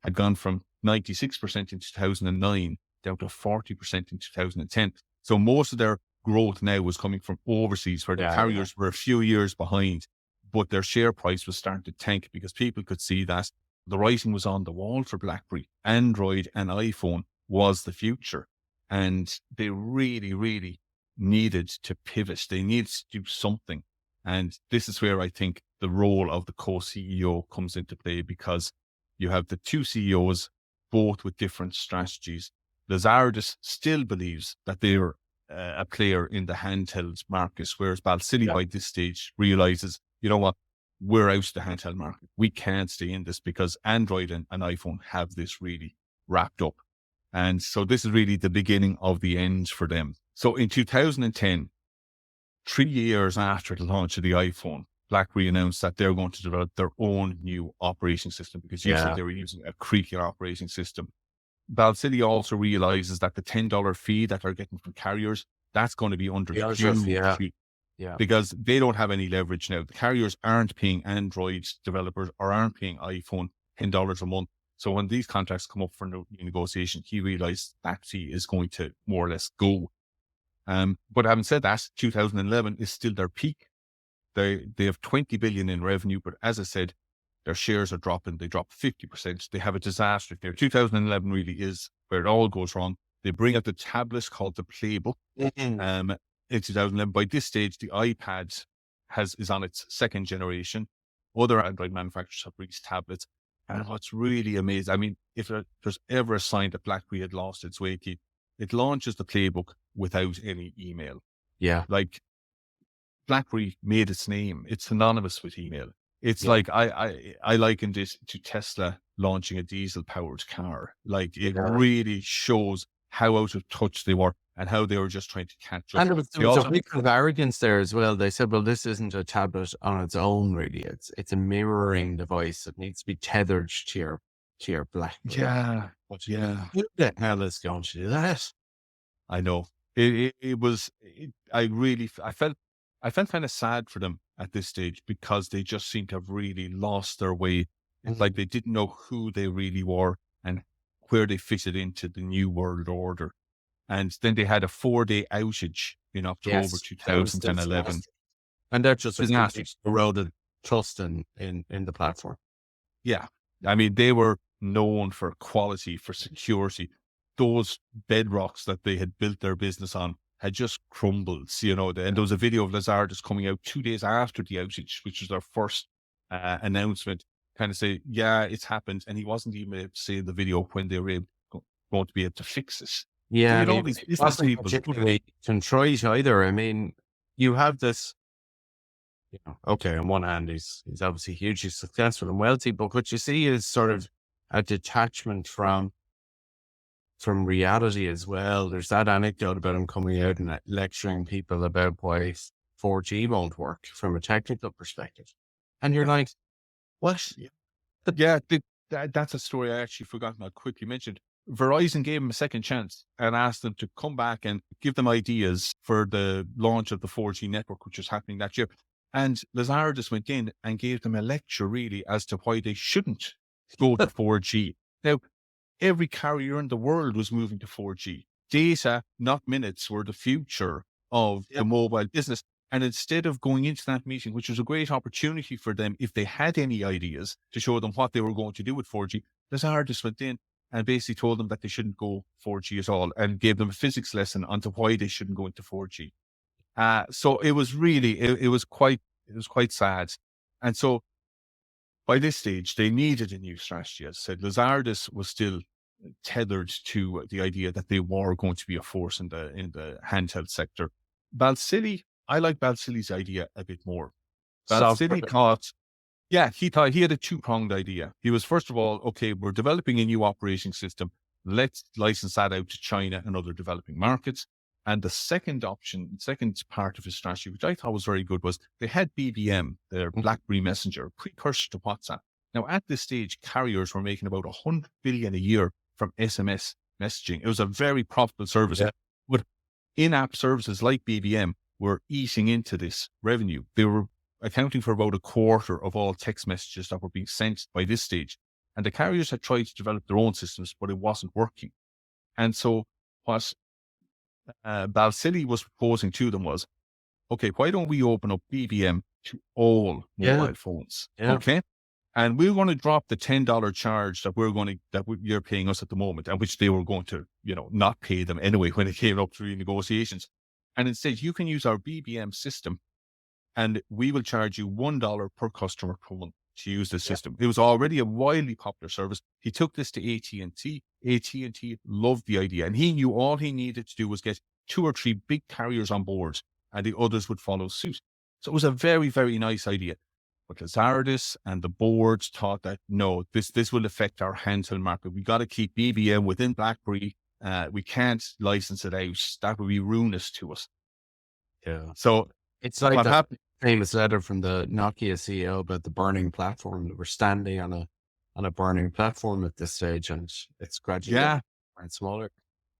had gone from 96% in 2009 down to 40% in 2010. So most of their growth now was coming from overseas, where the carriers were a few years behind, but their share price was starting to tank because people could see that the writing was on the wall for BlackBerry. Android and iPhone was the future. And they really, really needed to pivot. They needed to do something. And this is where I think the role of the co-CEO comes into play, because you have the two CEOs, both with different strategies. Lazardus still believes that they're a player in the handheld market, whereas Balsillie by this stage realizes, you know what, we're out of the handheld market. We can't stay in this because Android and iPhone have this really wrapped up. And so this is really the beginning of the end for them. So in 2010, 3 years after the launch of the iPhone, BlackBerry announced that they're going to develop their own new operating system, because usually they were using a creakier operating system. Balsillie also realizes that the $10 fee that they're getting from carriers, that's going to be under because they don't have any leverage now. The carriers aren't paying Android developers or aren't paying iPhone $10 a month. So when these contracts come up for negotiation, he realized that fee is going to more or less go. But having said that, 2011 is still their peak. They have 20 billion in revenue, but as I said, their shares are dropping. They drop 50%. They have a disaster there. 2011 really is where it all goes wrong. They bring out the tablet called the Playbook. In 2011, by this stage, the iPad is on its second generation. Other Android manufacturers have released tablets. And what's really amazing, I mean, if there's ever a sign that BlackBerry had lost its way, Keith, it launches the Playbook without any email. Yeah. Like, BlackBerry made its name. It's synonymous with email. It's like, I likened it to Tesla launching a diesel-powered car. Like, it really shows how out of touch they were and how they were just trying to catch up. And there was a big kind of arrogance there as well. They said, well, this isn't a tablet on its own, really. It's a mirroring device that needs to be tethered to your BlackBerry. Yeah. But who the hell is going to do that? I know. I felt kind of sad for them at this stage, because they just seem to have really lost their way. It's like they didn't know who they really were and where they fitted into the new world order. And then they had a 4-day outage in October 2011. And that just eroded trust in the platform. Yeah. I mean, they were known for quality, for security. Those bedrocks that they had built their business on had just crumbled, and there was a video of Lazardus coming out 2 days after the outage, which was their first announcement, kind of say, yeah, it's happened. And he wasn't even able to say in the video when they were going to be able to fix it. Yeah, so, these business people contrite either. I mean, you have this, okay, on one hand, he's obviously hugely successful and wealthy, but what you see is sort of a detachment from reality as well. There's that anecdote about him coming out and lecturing people about why 4G won't work from a technical perspective. And you're like, what? Yeah, that's a story I actually forgotten. I quickly mentioned. Verizon gave him a second chance and asked them to come back and give them ideas for the launch of the 4G network, which was happening that year. And Lazardus went in and gave them a lecture really as to why they shouldn't go to 4G. Now, every carrier in the world was moving to 4G. Data, not minutes, were the future of the mobile business. And instead of going into that meeting, which was a great opportunity for them, if they had any ideas to show them what they were going to do with 4G, Lazardus went in and basically told them that they shouldn't go 4G at all and gave them a physics lesson onto why they shouldn't go into 4G. So it was really, it was quite sad. And so by this stage, they needed a new strategy. As I said, Lazardus was still tethered to the idea that they were going to be a force in the handheld sector. Balsillie, I like Balsillie's idea a bit more. Balsillie thought, he had a two-pronged idea. He was, first of all, okay, we're developing a new operating system. Let's license that out to China and other developing markets. And the second part of his strategy, which I thought was very good, was they had BBM, their BlackBerry Messenger, precursor to WhatsApp. Now, at this stage, carriers were making about 100 billion a year from SMS messaging. It was a very profitable service. Yeah. But in-app services like BBM were eating into this revenue. They were accounting for about a quarter of all text messages that were being sent by this stage. And the carriers had tried to develop their own systems, but it wasn't working. And so what Balsillie was proposing to them was, okay, why don't we open up BBM to all mobile phones? Yeah. Okay. And we're going to drop the $10 charge that you're paying us at the moment, and which they were going to, not pay them anyway when it came up through negotiations. And instead, you can use our BBM system, and we will charge you $1 per customer per month to use the system. It was already a widely popular service. He took this to AT&T. AT&T loved the idea, and he knew all he needed to do was get 2 or 3 big carriers on board, and the others would follow suit. So it was a very, very nice idea. But Lazardis and the boards thought that, no, this will affect our handheld market. We got to keep BBM within BlackBerry. We can't license it out. That would be ruinous to us. Yeah. So it's like what that happened? famous letter from the Nokia CEO about the burning platform. We're standing on a burning platform at this stage, and it's gradually getting smaller.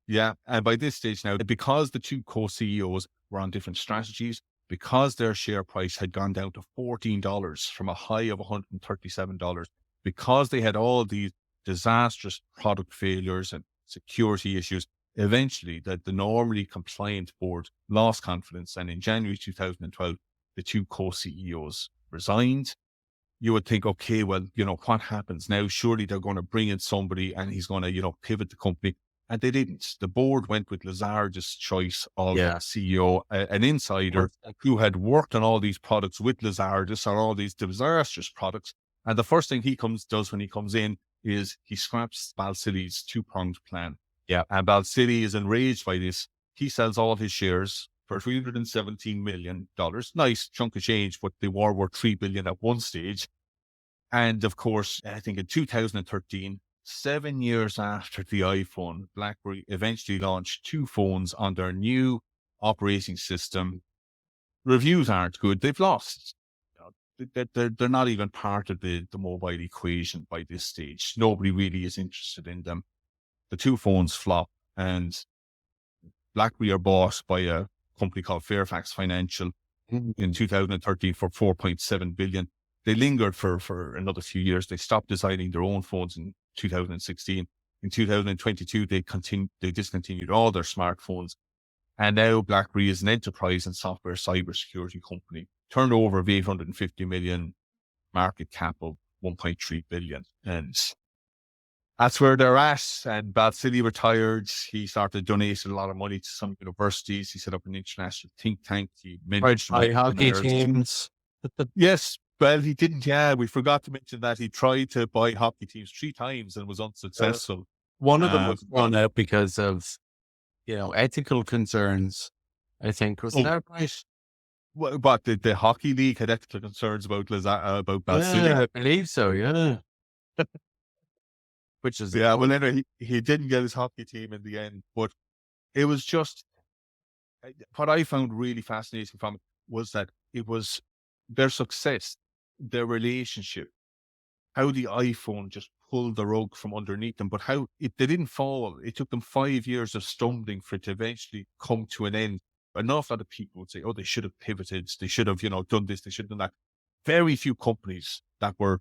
Yeah. And by this stage now, because the two co-CEOs were on different strategies, because their share price had gone down to $14 from a high of $137, because they had all these disastrous product failures and security issues, eventually the normally compliant board lost confidence. And in January 2012, the two co-CEOs resigned. You would think, okay, well, what happens now? Surely they're going to bring in somebody and he's going to, pivot the company. And they didn't. The board went with Lazard's choice of CEO, an insider who had worked on all these products with Lazardis, or all these disastrous products. And the first thing he does when he comes in is he scraps Balsillie's 2-pronged plan. Yeah. And Balsillie is enraged by this. He sells all his shares for $317 million. Nice chunk of change, but they were worth $3 billion at one stage. And of course, I think in 2013, 7 years after the iPhone, BlackBerry eventually launched 2 phones on their new operating system. Reviews aren't good. They've lost. They're not even part of the mobile equation by this stage. Nobody really is interested in them. The 2 phones flop, and BlackBerry are bought by a company called Fairfax Financial in 2013 for $4.7 billion. They lingered for another few years. They stopped designing their own phones in 2016. In 2022, they discontinued all their smartphones. And now BlackBerry is an enterprise and software cybersecurity company. Turnover of 850 million, market cap of 1.3 billion. And that's where they're at. And Balsillie retired. He started donating a lot of money to some universities. He set up an international think tank. He mentioned hockey teams. Yes. Well, he didn't. Yeah, we forgot to mention that he tried to buy hockey teams 3 times and was unsuccessful. One of them was thrown out because of, ethical concerns, I think. Was that right? Well, but the hockey league had ethical concerns about Balsillie. Yeah, I believe so. Yeah. Which is well, anyway, he didn't get his hockey team in the end. But it was just what I found really fascinating from it was that it was their success, their relationship, how the iPhone just pulled the rug from underneath them, but how they didn't fall. It took them 5 years of stumbling for it to eventually come to an end. An awful lot of people would say, oh, they should have pivoted. They should have, done this. They should have done that. Very few companies that were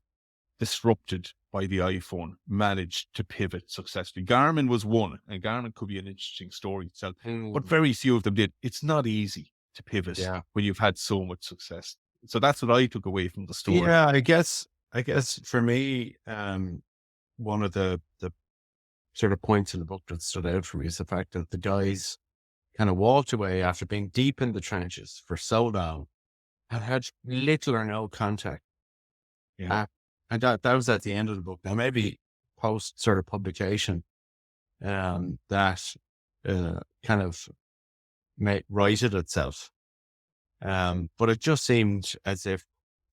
disrupted by the iPhone managed to pivot successfully. Garmin was one, and Garmin could be an interesting story itself, but very few of them did. It's not easy to pivot when you've had so much success. So that's what I took away from the story. Yeah, I guess for me, one of the sort of points in the book that stood out for me is the fact that the guys kind of walked away after being deep in the trenches for so long and had little or no contact. Yeah. And that was at the end of the book. Now, maybe post sort of publication, that kind of righted itself. But it just seemed as if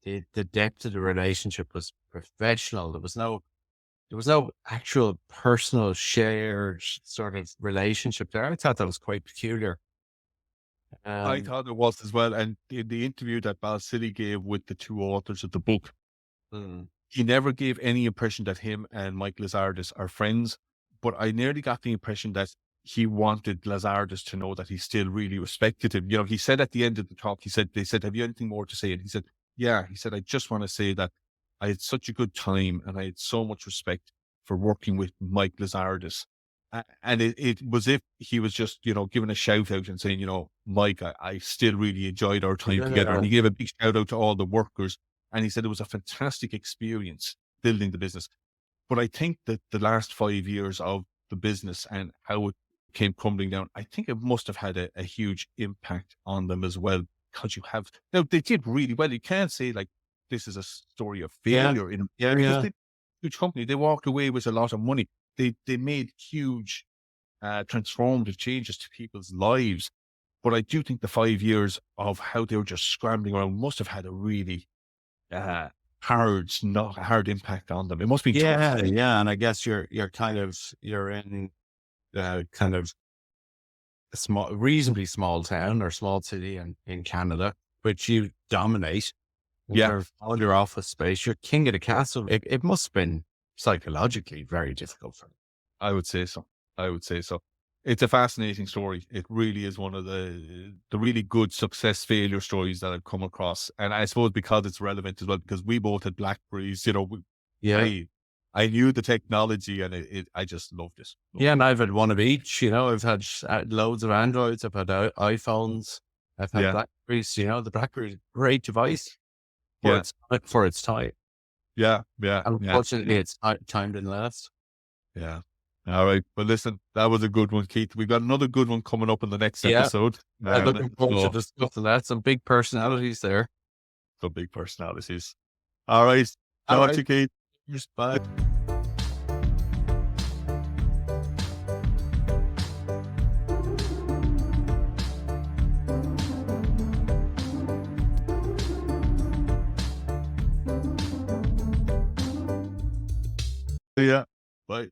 the depth of the relationship was professional. There was no actual personal shared sort of relationship there. I thought that was quite peculiar. I thought it was as well. And in the interview that Balsillie gave with the 2 authors of the book, he never gave any impression that him and Mike Lazardis are friends, but I nearly got the impression that he wanted Lazardis to know that he still really respected him. He said at the end of the talk, they said, have you anything more to say? And he said, yeah, he said, I just want to say that I had such a good time and I had so much respect for working with Mike Lazardis. And it was if he was just, giving a shout out and saying, Mike, I still really enjoyed our time together. And he gave a big shout out to all the workers. And he said it was a fantastic experience building the business. But I think that the last 5 years of the business and how it came crumbling down, I think it must have had a huge impact on them as well. Because they did really well. You can't say like this is a story of failure. Because they, huge company, they walked away with a lot of money. They made huge transformative changes to people's lives. But I do think the 5 years of how they were just scrambling around must have had a really hard impact on them. It must be tough. Yeah. And I guess you're in kind of a reasonably small town or small city in Canada, which you dominate. All your office space, you're king of the castle. It must have been psychologically very difficult for them. I would say so. It's a fascinating story. It really is one of the really good success failure stories that I've come across. And I suppose because it's relevant as well, because we both had Blackberrys, I knew the technology and I just loved it. And I've had one of each, I've had loads of Androids, I've had iPhones, I've had Blackberries, the Blackberry is a great device for its time. Yeah. Unfortunately, its time didn't last. Yeah. All right. Well, listen, that was a good one, Keith. We've got another good one coming up in the next episode. I'm looking forward to discussing that. Some big personalities there. Some big personalities. All right. Talk to you, Keith. Just bye. Yeah. Bye.